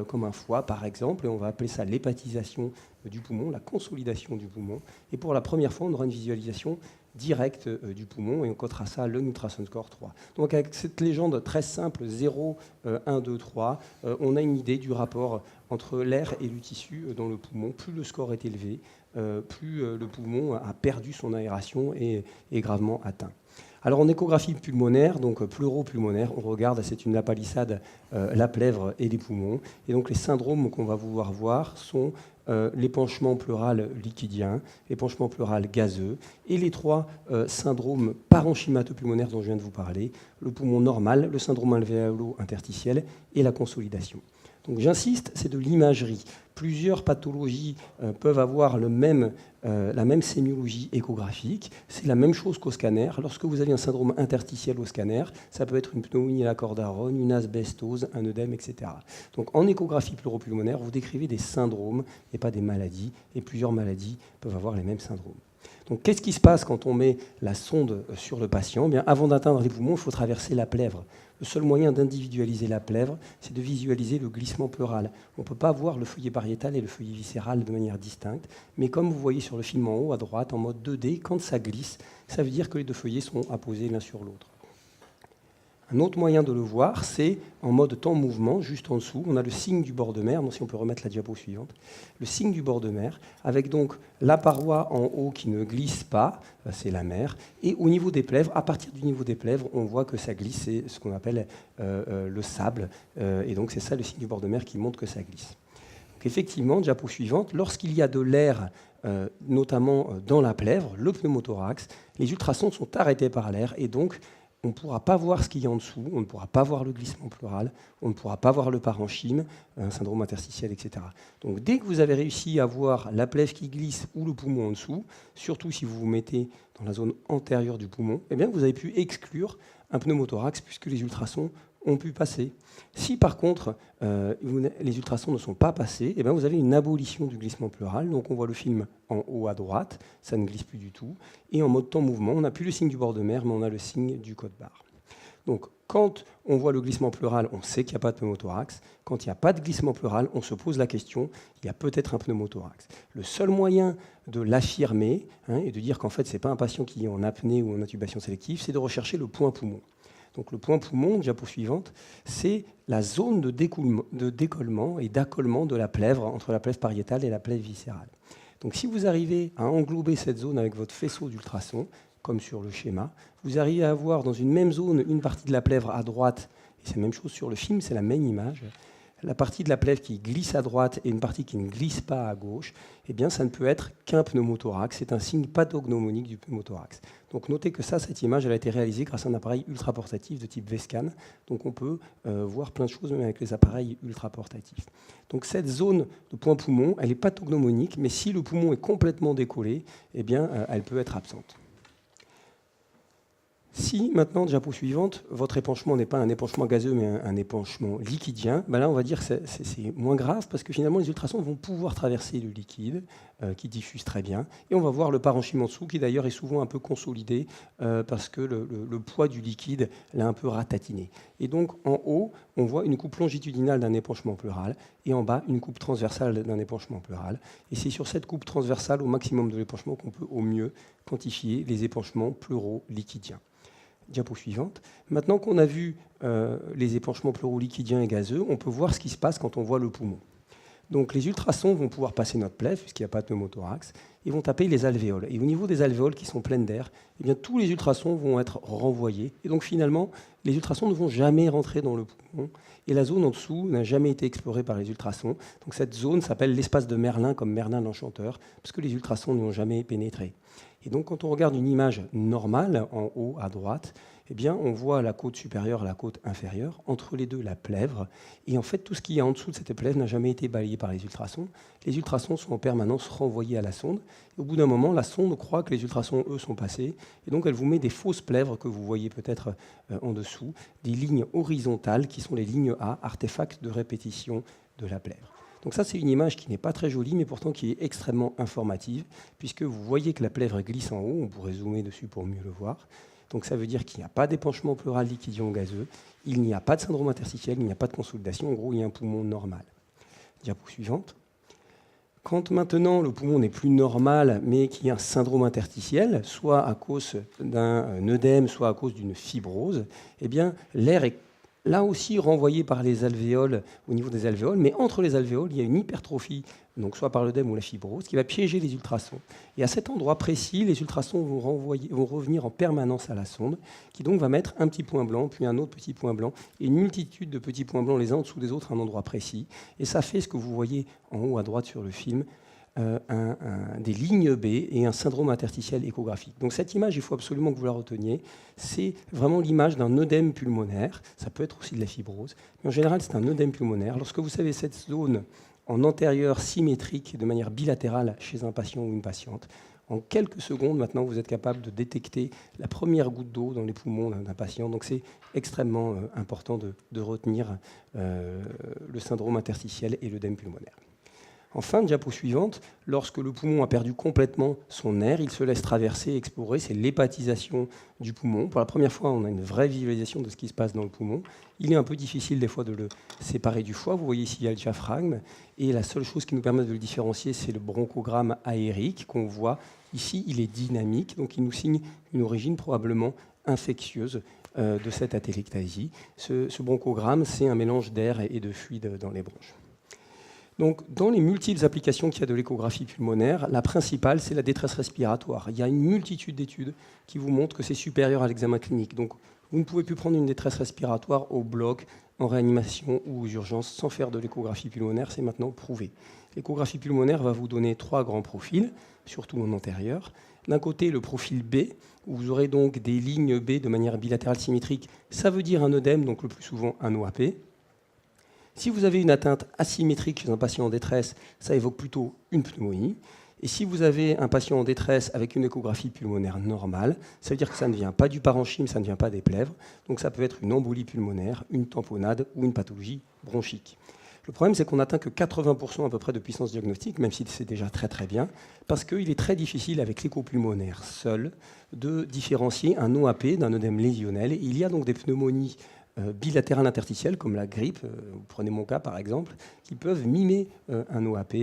comme un foie par exemple, et on va appeler ça l'hépatisation du poumon, la consolidation du poumon. Et pour la première fois, on aura une visualisation directe du poumon, et on codera ça le ultrasound score 3. Donc avec cette légende très simple, 0, 1, 2, 3, on a une idée du rapport entre l'air et le tissu dans le poumon. Plus le score est élevé, plus le poumon a perdu son aération et est gravement atteint. Alors en échographie pulmonaire, donc pleuropulmonaire, on regarde, c'est une lapalissade, la plèvre et les poumons. Et donc les syndromes qu'on va vouloir voir sont l'épanchement pleural liquidien, l'épanchement pleural gazeux, et les 3 syndromes parenchymatopulmonaires dont je viens de vous parler, le poumon normal, le syndrome alvéolo-interstitiel et la consolidation. Donc j'insiste, c'est de l'imagerie. Plusieurs pathologies peuvent avoir la même sémiologie échographique. C'est la même chose qu'au scanner. Lorsque vous avez un syndrome interstitiel au scanner, ça peut être une pneumonie à la cordarone, une asbestose, un œdème, etc. Donc en échographie pleuropulmonaire, vous décrivez des syndromes et pas des maladies. Et plusieurs maladies peuvent avoir les mêmes syndromes. Donc qu'est-ce qui se passe quand on met la sonde sur le patient ? Bien, avant d'atteindre les poumons, il faut traverser la plèvre. Le seul moyen d'individualiser la plèvre, c'est de visualiser le glissement pleural. On ne peut pas voir le feuillet pariétal et le feuillet viscéral de manière distincte, mais comme vous voyez sur le film en haut à droite, en mode 2D, quand ça glisse, ça veut dire que les 2 feuillets sont apposés l'un sur l'autre. Un autre moyen de le voir, c'est en mode temps-mouvement, juste en dessous. On a le signe du bord de mer, donc si on peut remettre la diapo suivante. Le signe du bord de mer, avec donc la paroi en haut qui ne glisse pas, c'est la mer, et au niveau des plèvres, à partir du niveau des plèvres, on voit que ça glisse, c'est ce qu'on appelle le sable, et donc c'est ça le signe du bord de mer qui montre que ça glisse. Donc effectivement, diapo suivante, lorsqu'il y a de l'air, notamment dans la plèvre, le pneumothorax, les ultrasons sont arrêtés par l'air, et donc on ne pourra pas voir ce qu'il y a en dessous, on ne pourra pas voir le glissement pleural, on ne pourra pas voir le parenchyme, un syndrome interstitiel, etc. Donc dès que vous avez réussi à voir la plèvre qui glisse ou le poumon en dessous, surtout si vous vous mettez dans la zone antérieure du poumon, eh bien vous avez pu exclure un pneumothorax puisque les ultrasons ont pu passer. Si par contre les ultrasons ne sont pas passés, eh bien, vous avez une abolition du glissement pleural. Donc on voit le film en haut à droite, ça ne glisse plus du tout. Et en mode temps-mouvement, on n'a plus le signe du bord de mer, mais on a le signe du code-barre. Donc quand on voit le glissement pleural, on sait qu'il n'y a pas de pneumothorax. Quand il n'y a pas de glissement pleural, on se pose la question, il y a peut-être un pneumothorax. Le seul moyen de l'affirmer et de dire qu'en fait ce n'est pas un patient qui est en apnée ou en intubation sélective, c'est de rechercher le point poumon. Donc le point poumon, diapo suivante, c'est la zone de décollement et d'accollement de la plèvre entre la plèvre pariétale et la plèvre viscérale. Donc si vous arrivez à englober cette zone avec votre faisceau d'ultrasons, comme sur le schéma, vous arrivez à avoir dans une même zone une partie de la plèvre à droite, et c'est la même chose sur le film, c'est la même image, la partie de la plèvre qui glisse à droite et une partie qui ne glisse pas à gauche, eh bien ça ne peut être qu'un pneumothorax, c'est un signe pathognomonique du pneumothorax. Donc notez que cette image, elle a été réalisée grâce à un appareil ultraportatif de type VSCAN, donc on peut voir plein de choses même avec les appareils ultraportatifs. Donc cette zone de point poumon, elle est pathognomonique, mais si le poumon est complètement décollé, eh bien elle peut être absente. Si maintenant, diapo suivante, votre épanchement n'est pas un épanchement gazeux mais un épanchement liquidien, ben là on va dire que c'est moins grave parce que finalement les ultrasons vont pouvoir traverser le liquide qui diffuse très bien et on va voir le parenchyme en dessous qui d'ailleurs est souvent un peu consolidé parce que le poids du liquide l'a un peu ratatiné. Et donc en haut, on voit une coupe longitudinale d'un épanchement pleural et en bas une coupe transversale d'un épanchement pleural. Et c'est sur cette coupe transversale au maximum de l'épanchement qu'on peut au mieux quantifier les épanchements pleuro-liquidiens. Diapo suivante. Maintenant qu'on a vu les épanchements pleuro-liquidiens et gazeux, on peut voir ce qui se passe quand on voit le poumon. Donc les ultrasons vont pouvoir passer notre plèvre, puisqu'il n'y a pas de pneumothorax, et vont taper les alvéoles. Et au niveau des alvéoles qui sont pleines d'air, eh bien, tous les ultrasons vont être renvoyés. Et donc finalement, les ultrasons ne vont jamais rentrer dans le poumon. Et la zone en dessous n'a jamais été explorée par les ultrasons. Donc cette zone s'appelle l'espace de Merlin, comme Merlin l'Enchanteur, parce que les ultrasons n'y ont jamais pénétré. Et donc quand on regarde une image normale, en haut à droite, eh bien, on voit la côte supérieure et la côte inférieure, entre les deux la plèvre. Et en fait, tout ce qui est en dessous de cette plèvre n'a jamais été balayé par les ultrasons. Les ultrasons sont en permanence renvoyés à la sonde. Et au bout d'un moment, la sonde croit que les ultrasons, eux, sont passés. Et donc, elle vous met des fausses plèvres que vous voyez peut-être en dessous, des lignes horizontales qui sont les lignes A, artefacts de répétition de la plèvre. Donc ça, c'est une image qui n'est pas très jolie, mais pourtant qui est extrêmement informative, puisque vous voyez que la plèvre glisse en haut. On pourrait zoomer dessus pour mieux le voir. Donc ça veut dire qu'il n'y a pas d'épanchement pleural liquidien gazeux, il n'y a pas de syndrome interstitiel, il n'y a pas de consolidation. En gros, il y a un poumon normal. Diapo suivante. Quand maintenant le poumon n'est plus normal, mais qu'il y a un syndrome interstitiel, soit à cause d'un œdème, soit à cause d'une fibrose, eh bien l'air est là aussi renvoyé par les alvéoles, au niveau des alvéoles, mais entre les alvéoles, il y a une hypertrophie, donc soit par l'œdème ou la fibrose, qui va piéger les ultrasons. Et à cet endroit précis, les ultrasons vont revenir en permanence à la sonde, qui donc va mettre un petit point blanc, puis un autre petit point blanc, et une multitude de petits points blancs les uns en dessous des autres à un endroit précis. Et ça fait ce que vous voyez en haut à droite sur le film, des lignes B et un syndrome interstitiel échographique. Donc cette image, il faut absolument que vous la reteniez. C'est vraiment l'image d'un œdème pulmonaire. Ça peut être aussi de la fibrose, mais en général, c'est un œdème pulmonaire. Lorsque vous savez cette zone en antérieur symétrique de manière bilatérale chez un patient ou une patiente, en quelques secondes, maintenant, vous êtes capable de détecter la première goutte d'eau dans les poumons d'un patient. Donc c'est extrêmement important de retenir le syndrome interstitiel et l'œdème pulmonaire. En fin de diapo suivante, lorsque le poumon a perdu complètement son air, il se laisse traverser, explorer, c'est l'hépatisation du poumon. Pour la première fois, on a une vraie visualisation de ce qui se passe dans le poumon. Il est un peu difficile des fois de le séparer du foie. Vous voyez ici, il y a le diaphragme. Et la seule chose qui nous permet de le différencier, c'est le bronchogramme aérique qu'on voit. Ici, il est dynamique, donc il nous signe une origine probablement infectieuse de cette atélectasie. Ce bronchogramme, c'est un mélange d'air et de fluide dans les bronches. Donc, dans les multiples applications qu'il y a de l'échographie pulmonaire, la principale, c'est la détresse respiratoire. Il y a une multitude d'études qui vous montrent que c'est supérieur à l'examen clinique. Donc, vous ne pouvez plus prendre une détresse respiratoire au bloc, en réanimation ou aux urgences sans faire de l'échographie pulmonaire, c'est maintenant prouvé. L'échographie pulmonaire va vous donner 3 grands profils, surtout en antérieur. D'un côté, le profil B, où vous aurez donc des lignes B de manière bilatérale symétrique. Ça veut dire un œdème, donc le plus souvent un OAP. Si vous avez une atteinte asymétrique chez un patient en détresse, ça évoque plutôt une pneumonie. Et si vous avez un patient en détresse avec une échographie pulmonaire normale, ça veut dire que ça ne vient pas du parenchyme, ça ne vient pas des plèvres. Donc ça peut être une embolie pulmonaire, une tamponnade ou une pathologie bronchique. Le problème, c'est qu'on n'atteint que 80% à peu près de puissance diagnostique, même si c'est déjà très très bien, parce qu'il est très difficile avec l'écho pulmonaire seul de différencier un OAP d'un œdème lésionnel. Il y a donc des pneumonies bilatérales interstitielles, comme la grippe, vous prenez mon cas par exemple, qui peuvent mimer un OAP,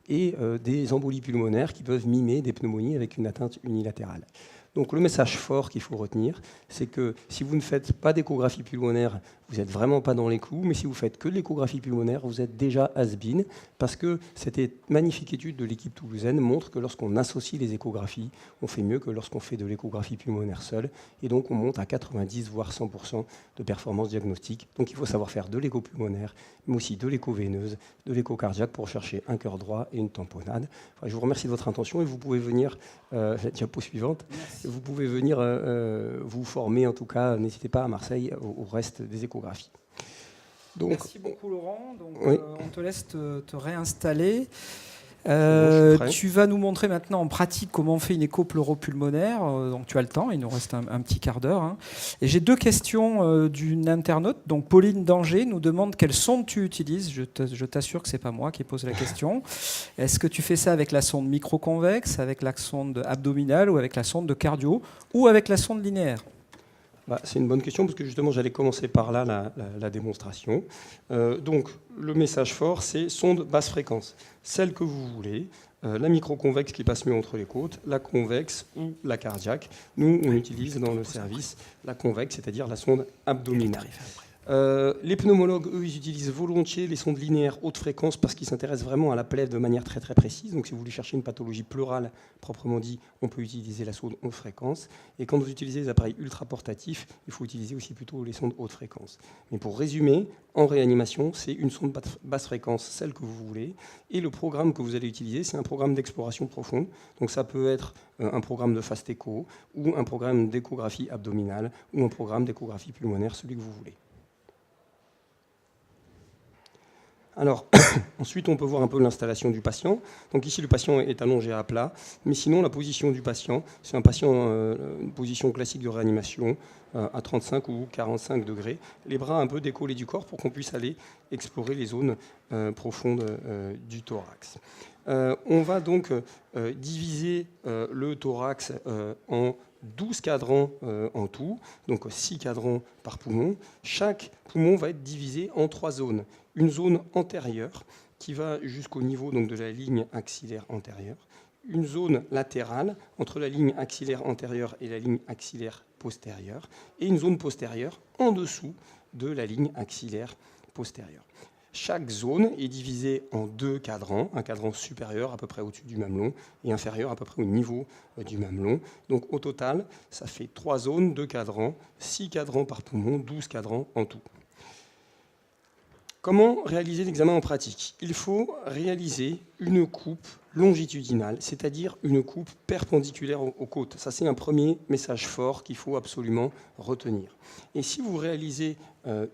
et des embolies pulmonaires qui peuvent mimer des pneumonies avec une atteinte unilatérale. Donc le message fort qu'il faut retenir, c'est que si vous ne faites pas d'échographie pulmonaire, vous n'êtes vraiment pas dans les clous, mais si vous faites que de l'échographie pulmonaire, vous êtes déjà has-been, parce que cette magnifique étude de l'équipe toulousaine montre que lorsqu'on associe les échographies, on fait mieux que lorsqu'on fait de l'échographie pulmonaire seule, et donc on monte à 90 voire 100% de performance diagnostique. Donc il faut savoir faire de l'écho pulmonaire, mais aussi de l'écho veineuse, de l'écho cardiaque pour chercher un cœur droit et une tamponnade. Enfin, je vous remercie de votre attention et vous pouvez venir, la diapo suivante, vous pouvez venir vous former, en tout cas, n'hésitez pas à Marseille au reste des échographies. Donc, merci beaucoup Laurent. Donc, oui. On te laisse te réinstaller. Bon, tu vas nous montrer maintenant en pratique comment on fait une écho pleuropulmonaire. Donc tu as le temps, il nous reste un petit quart d'heure. Hein. Et j'ai 2 questions d'une internaute. Donc Pauline d'Angers nous demande quelle sonde tu utilises. Je t'assure que ce n'est pas moi qui pose la question. Est-ce que tu fais ça avec la sonde microconvexe, avec la sonde abdominale ou avec la sonde de cardio ou avec la sonde linéaire ? C'est une bonne question parce que justement j'allais commencer par là la démonstration. Donc le message fort, c'est sonde basse fréquence, celle que vous voulez, la microconvexe qui passe mieux entre les côtes, la convexe ou la cardiaque. Nous on utilise dans le service la convexe, c'est-à-dire la sonde abdominale. Les pneumologues, eux, ils utilisent volontiers les sondes linéaires haute fréquence parce qu'ils s'intéressent vraiment à la plèvre de manière très très précise. Donc si vous voulez chercher une pathologie pleurale proprement dit, on peut utiliser la sonde haute fréquence. Et quand vous utilisez les appareils ultraportatifs, il faut utiliser aussi plutôt les sondes haute fréquence. Mais pour résumer, en réanimation, c'est une sonde basse fréquence, celle que vous voulez. Et le programme que vous allez utiliser, c'est un programme d'exploration profonde. Donc ça peut être un programme de fast écho ou un programme d'échographie abdominale ou un programme d'échographie pulmonaire, celui que vous voulez. Alors, ensuite, on peut voir un peu l'installation du patient. Donc ici, le patient est allongé à plat. Mais sinon, la position du patient, c'est un patient, une position classique de réanimation à 35 ou 45 degrés. Les bras un peu décollés du corps pour qu'on puisse aller explorer les zones profondes du thorax. On va donc diviser le thorax en 12 cadrans en tout, donc 6 cadrans par poumon. Chaque poumon va être divisé en 3 zones. Une zone antérieure qui va jusqu'au niveau donc, de la ligne axillaire antérieure. Une zone latérale entre la ligne axillaire antérieure et la ligne axillaire postérieure. Et une zone postérieure en dessous de la ligne axillaire postérieure. Chaque zone est divisée en 2 cadrans, un cadran supérieur à peu près au-dessus du mamelon et inférieur à peu près au niveau du mamelon. Donc au total, ça fait 3 zones, 2 cadrans, 6 cadrans par poumon, 12 cadrans en tout. Comment réaliser l'examen en pratique? Il faut réaliser une coupe longitudinale, c'est-à-dire une coupe perpendiculaire aux côtes. Ça, c'est un premier message fort qu'il faut absolument retenir. Et si vous réalisez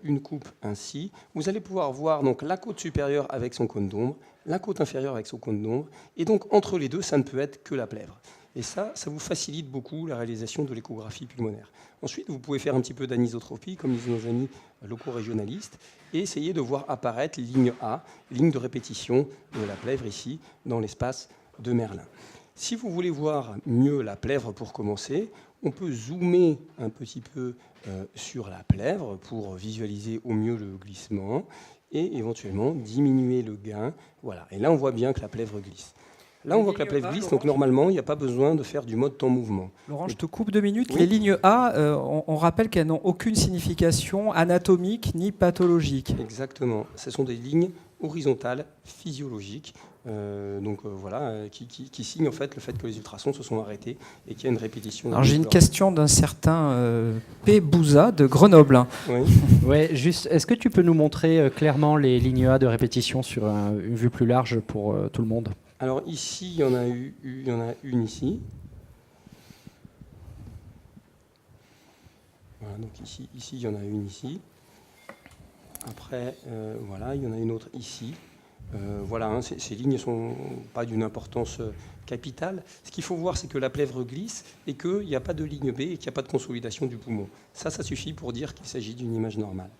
une coupe ainsi, vous allez pouvoir voir donc, la côte supérieure avec son cône d'ombre, la côte inférieure avec son cône d'ombre, et donc entre les deux, ça ne peut être que la plèvre. Et ça vous facilite beaucoup la réalisation de l'échographie pulmonaire. Ensuite, vous pouvez faire un petit peu d'anisotropie, comme disent nos amis locaux régionalistes, et essayer de voir apparaître ligne A, ligne de répétition de la plèvre ici, dans l'espace de Merlin. Si vous voulez voir mieux la plèvre pour commencer, on peut zoomer un petit peu sur la plèvre pour visualiser au mieux le glissement et éventuellement diminuer le gain. Voilà. Et là, on voit bien que la plèvre glisse. Là, on voit que la plèvre glisse, donc normalement, il n'y a pas besoin de faire du mode temps-mouvement. Laurent, je te coupe 2 minutes. Oui. Les lignes A, on rappelle qu'elles n'ont aucune signification anatomique ni pathologique. Exactement. Ce sont des lignes horizontales, physiologiques, qui signent en fait le fait que les ultrasons se sont arrêtés et qu'il y a une répétition. Alors j'ai une question d'un certain P. Bouza de Grenoble. Oui. Ouais, juste, est-ce que tu peux nous montrer clairement les lignes A de répétition sur une vue plus large pour tout le monde? Alors ici, il y en a une ici. Voilà, donc ici, il y en a une ici. Après, voilà, il y en a une autre ici. Voilà, ces lignes ne sont pas d'une importance capitale. Ce qu'il faut voir, c'est que la plèvre glisse et qu'il n'y a pas de ligne B et qu'il n'y a pas de consolidation du poumon. Ça suffit pour dire qu'il s'agit d'une image normale.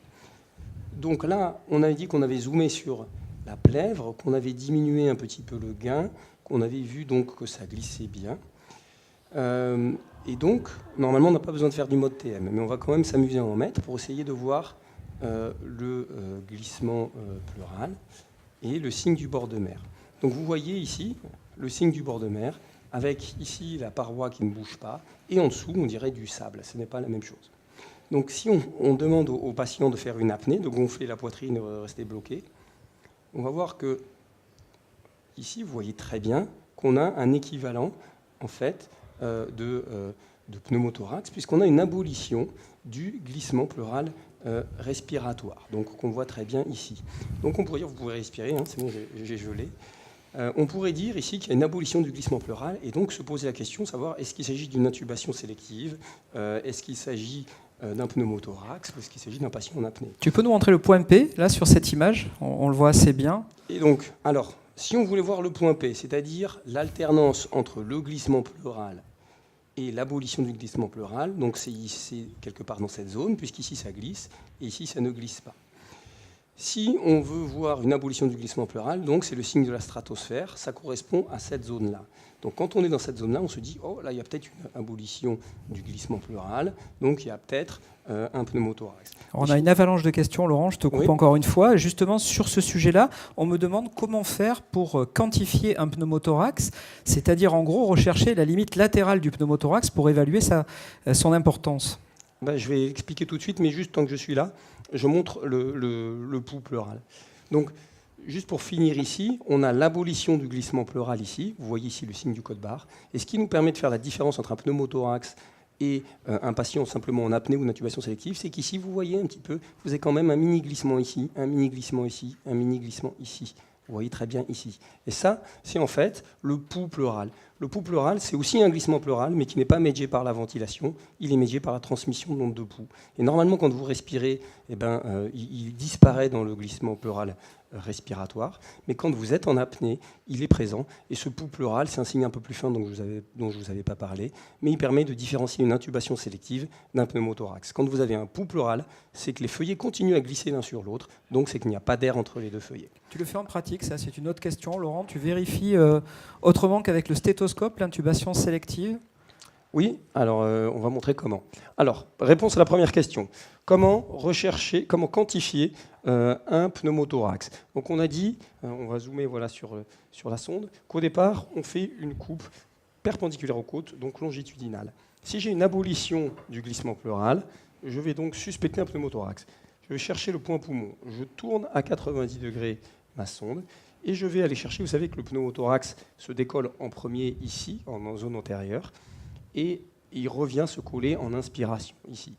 Donc là, on avait dit qu'on avait zoomé sur la plèvre, qu'on avait diminué un petit peu le gain, qu'on avait vu donc que ça glissait bien. Et donc, normalement, on n'a pas besoin de faire du mode TM, mais on va quand même s'amuser à en mettre pour essayer de voir le glissement pleural et le signe du bord de mer. Donc vous voyez ici le signe du bord de mer, avec ici la paroi qui ne bouge pas, et en dessous, on dirait du sable. Ce n'est pas la même chose. Donc si on demande aux patients de faire une apnée, de gonfler la poitrine et de rester bloqué, on va voir que ici, vous voyez très bien qu'on a un équivalent en fait de pneumothorax, puisqu'on a une abolition du glissement pleural respiratoire, donc qu'on voit très bien ici. Donc on pourrait dire, vous pouvez respirer, hein, c'est bon, j'ai gelé. On pourrait dire ici qu'il y a une abolition du glissement pleural et donc se poser la question, savoir est-ce qu'il s'agit d'une intubation sélective, est-ce qu'il s'agit d'un pneumothorax ou est-ce qu'il s'agit d'un patient en apnée. Tu peux nous montrer le point P, là, sur cette image? On le voit assez bien. Et donc, alors, si on voulait voir le point P, c'est-à-dire l'alternance entre le glissement pleural et l'abolition du glissement pleural, donc c'est quelque part dans cette zone, puisqu'ici ça glisse, et ici ça ne glisse pas. Si on veut voir une abolition du glissement pleural, donc c'est le signe de la stratosphère, ça correspond à cette zone-là. Donc quand on est dans cette zone-là, on se dit, oh là, il y a peut-être une abolition du glissement pleural, donc il y a peut-être un pneumothorax. On a une avalanche de questions, Laurent, je te coupe encore une fois. Justement, sur ce sujet-là, on me demande comment faire pour quantifier un pneumothorax, c'est-à-dire en gros rechercher la limite latérale du pneumothorax pour évaluer son importance. Je vais expliquer tout de suite, mais juste tant que je suis là, je montre le pouls pleural. Donc, juste pour finir ici, on a l'abolition du glissement pleural ici. Vous voyez ici le signe du code barre. Et ce qui nous permet de faire la différence entre un pneumothorax et un patient simplement en apnée ou en intubation sélective, c'est qu'ici, vous voyez un petit peu, vous avez quand même un mini-glissement ici, un mini-glissement ici, un mini-glissement ici. Vous voyez très bien ici. Et ça, c'est en fait le pouls pleural. Le pouls pleural, c'est aussi un glissement pleural, mais qui n'est pas médié par la ventilation. Il est médié par la transmission d'ondes de pouls. Et normalement, quand vous respirez, il disparaît dans le glissement pleural respiratoire. Mais quand vous êtes en apnée, il est présent. Et ce pouls pleural, c'est un signe un peu plus fin dont je ne vous avais pas parlé, mais il permet de différencier une intubation sélective d'un pneumothorax. Quand vous avez un pouls pleural, c'est que les feuillets continuent à glisser l'un sur l'autre, donc c'est qu'il n'y a pas d'air entre les deux feuillets. Tu le fais en pratique, ça c'est une autre question. Laurent, tu vérifies autrement qu'avec le stéthoscope l'intubation sélective? Oui, alors on va montrer comment. Alors, réponse à la première question. Comment quantifier un pneumothorax? Donc on a dit, on va zoomer voilà, sur la sonde, qu'au départ, on fait une coupe perpendiculaire aux côtes, donc longitudinale. Si j'ai une abolition du glissement pleural, je vais donc suspecter un pneumothorax. Je je vais chercher le point poumon. Je tourne à 90 degrés ma sonde et je vais aller chercher, vous savez que le pneumothorax se décolle en premier ici, en zone antérieure, et il revient se coller en inspiration ici.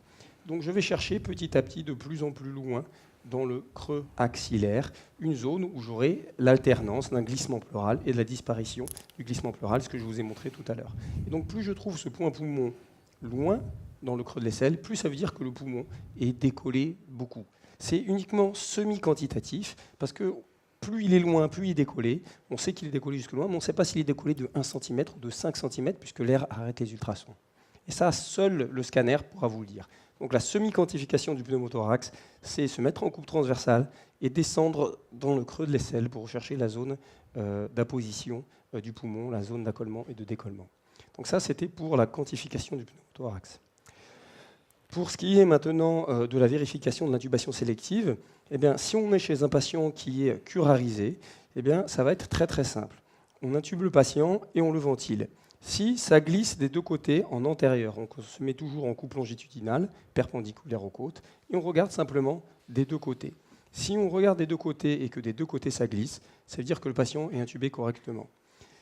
Donc je vais chercher petit à petit de plus en plus loin dans le creux axillaire, une zone où j'aurai l'alternance d'un glissement pleural et de la disparition du glissement pleural, ce que je vous ai montré tout à l'heure. Et donc plus je trouve ce point poumon loin dans le creux de l'aisselle, plus ça veut dire que le poumon est décollé beaucoup. C'est uniquement semi-quantitatif, parce que plus il est loin, plus il est décollé. On sait qu'il est décollé jusque loin, mais on ne sait pas s'il est décollé de 1 cm ou de 5 cm, puisque l'air arrête les ultrasons. Et ça, seul le scanner pourra vous le dire. Donc la semi-quantification du pneumothorax, c'est se mettre en coupe transversale et descendre dans le creux de l'aisselle pour rechercher la zone d'apposition du poumon, la zone d'accollement et de décollement. Donc ça, c'était pour la quantification du pneumothorax. Pour ce qui est maintenant de la vérification de l'intubation sélective, eh bien, si on est chez un patient qui est curarisé, eh bien, ça va être très très simple. On intube le patient et on le ventile. Si ça glisse des deux côtés en antérieur, on se met toujours en coupe longitudinale, perpendiculaire aux côtes, et on regarde simplement des deux côtés. Si on regarde des deux côtés et que des deux côtés ça glisse, ça veut dire que le patient est intubé correctement.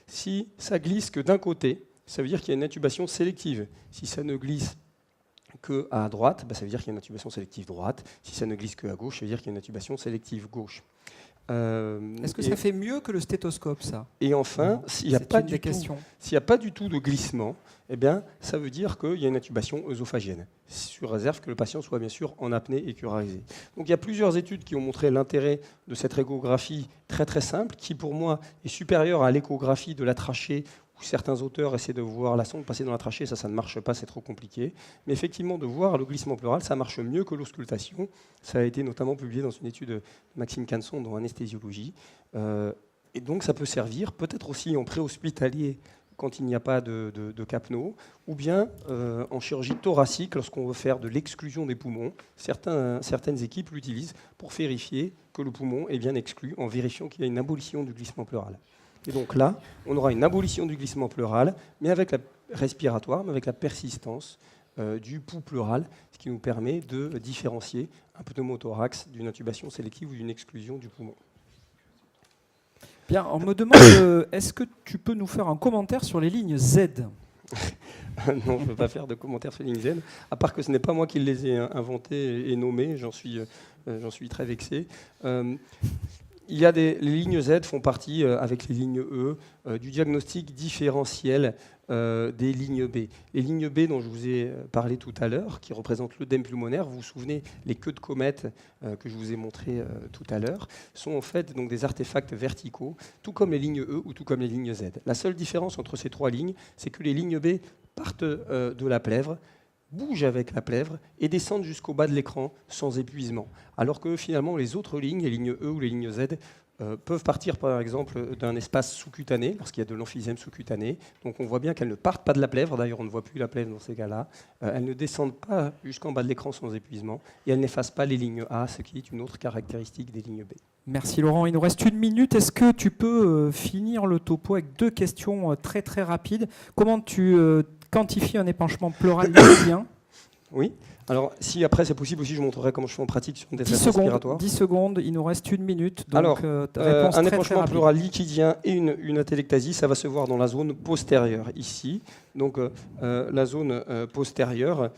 Si ça glisse que d'un côté, ça veut dire qu'il y a une intubation sélective. Si ça ne glisse qu'à droite, ça veut dire qu'il y a une intubation sélective droite. Si ça ne glisse qu'à gauche, ça veut dire qu'il y a une intubation sélective gauche. Est-ce que ça fait mieux que le stéthoscope, ça? Et enfin, s'il n'y a pas du tout de glissement, eh bien, ça veut dire qu'il y a une intubation œsophagienne, sur réserve que le patient soit bien sûr en apnée et curarisé. Donc il y a plusieurs études qui ont montré l'intérêt de cette échographie très très simple, qui pour moi est supérieure à l'échographie de la trachée, où certains auteurs essaient de voir la sonde passer dans la trachée, ça ne marche pas, c'est trop compliqué. Mais effectivement, de voir le glissement pleural, ça marche mieux que l'auscultation. Ça a été notamment publié dans une étude de Maxime Canson dans anesthésiologie. Et donc ça peut servir peut-être aussi en préhospitalier quand il n'y a pas de capno, ou bien en chirurgie thoracique lorsqu'on veut faire de l'exclusion des poumons. Certaines équipes l'utilisent pour vérifier que le poumon est bien exclu en vérifiant qu'il y a une abolition du glissement pleural. Et donc là, on aura une abolition du glissement pleural, mais avec la respiratoire, mais avec la persistance du pouls pleural, ce qui nous permet de différencier un pneumothorax d'une intubation sélective ou d'une exclusion du poumon. Bien, on me demande, est-ce que tu peux nous faire un commentaire sur les lignes Z? Non, je ne peux pas faire de commentaires sur les lignes Z, à part que ce n'est pas moi qui les ai inventées et nommées, j'en suis très vexé. Les lignes Z font partie, avec les lignes E, du diagnostic différentiel des lignes B. Les lignes B dont je vous ai parlé tout à l'heure, qui représentent l'œdème pulmonaire, vous vous souvenez, les queues de comète que je vous ai montrées tout à l'heure, sont en fait donc, des artefacts verticaux, tout comme les lignes E ou tout comme les lignes Z. La seule différence entre ces trois lignes, c'est que les lignes B partent de la plèvre, bougent avec la plèvre et descendent jusqu'au bas de l'écran sans épuisement. Alors que finalement les autres lignes, les lignes E ou les lignes Z, peuvent partir par exemple d'un espace sous-cutané, lorsqu'il y a de l'emphysème sous-cutané. Donc on voit bien qu'elles ne partent pas de la plèvre, d'ailleurs on ne voit plus la plèvre dans ces cas-là. Elles ne descendent pas jusqu'en bas de l'écran sans épuisement et elles n'effacent pas les lignes A, ce qui est une autre caractéristique des lignes B. Merci Laurent, il nous reste 1 minute. Est-ce que tu peux finir le topo avec 2 questions très très rapides? Comment tu quantifies un épanchement pleural liquidien? Oui. Alors, si après c'est possible aussi, je montrerai comment je fais en pratique sur une détresse respiratoire. 10 secondes, il nous reste 1 minute. Donc, alors, un épanchement très pleural liquidien et une atelectasie, ça va se voir dans la zone postérieure, ici. Donc, la zone postérieure,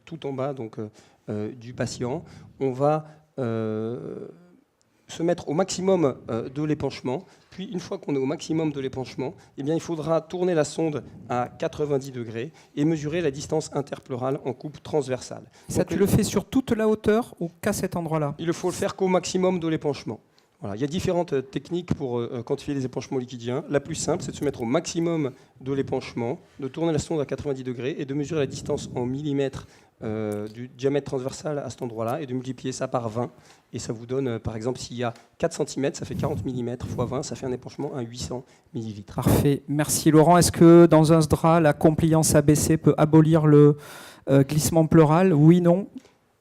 tout en bas donc, du patient. On va se mettre au maximum de l'épanchement. Puis, une fois qu'on est au maximum de l'épanchement, eh bien, il faudra tourner la sonde à 90 degrés et mesurer la distance interpleurale en coupe transversale. Ça, tu le fais sur toute la hauteur ou qu'à cet endroit-là? Il faut le faire qu'au maximum de l'épanchement. Voilà. Il y a différentes techniques pour quantifier les épanchements liquidiens. La plus simple, c'est de se mettre au maximum de l'épanchement, de tourner la sonde à 90 degrés et de mesurer la distance en millimètres du diamètre transversal à cet endroit-là et de multiplier ça par 20. Et ça vous donne, par exemple, s'il y a 4 cm, ça fait 40 mm x 20, ça fait un épanchement à 800 ml. Parfait. Merci Laurent. Est-ce que dans un SDRA, la compliance ABC peut abolir le glissement pleural? Oui, non?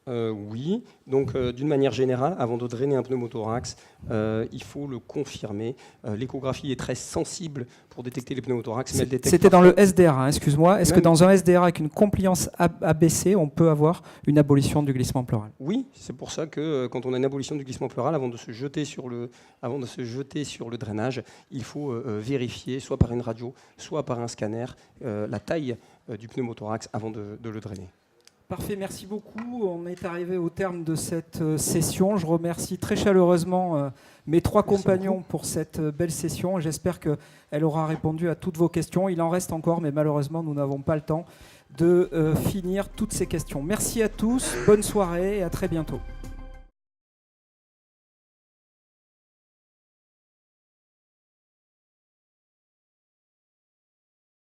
Oui, donc d'une manière générale, avant de drainer un pneumothorax, il faut le confirmer. L'échographie est très sensible pour détecter les pneumothorax, mais elle détecte C'était dans le SDRA, excuse-moi. Est-ce que Même- dans un SDRA avec une compliance ABC, on peut avoir une abolition du glissement pleural? Oui, c'est pour ça que quand on a une abolition du glissement pleural, avant de se jeter sur le drainage, il faut vérifier, soit par une radio, soit par un scanner, la taille du pneumothorax avant de le drainer. Parfait, merci beaucoup. On est arrivé au terme de cette session. Je remercie très chaleureusement mes trois Merci compagnons beaucoup. pour cette belle session. J'espère qu'elle aura répondu à toutes vos questions. Il en reste encore, mais malheureusement, nous n'avons pas le temps de finir toutes ces questions. Merci à tous, bonne soirée et à très bientôt.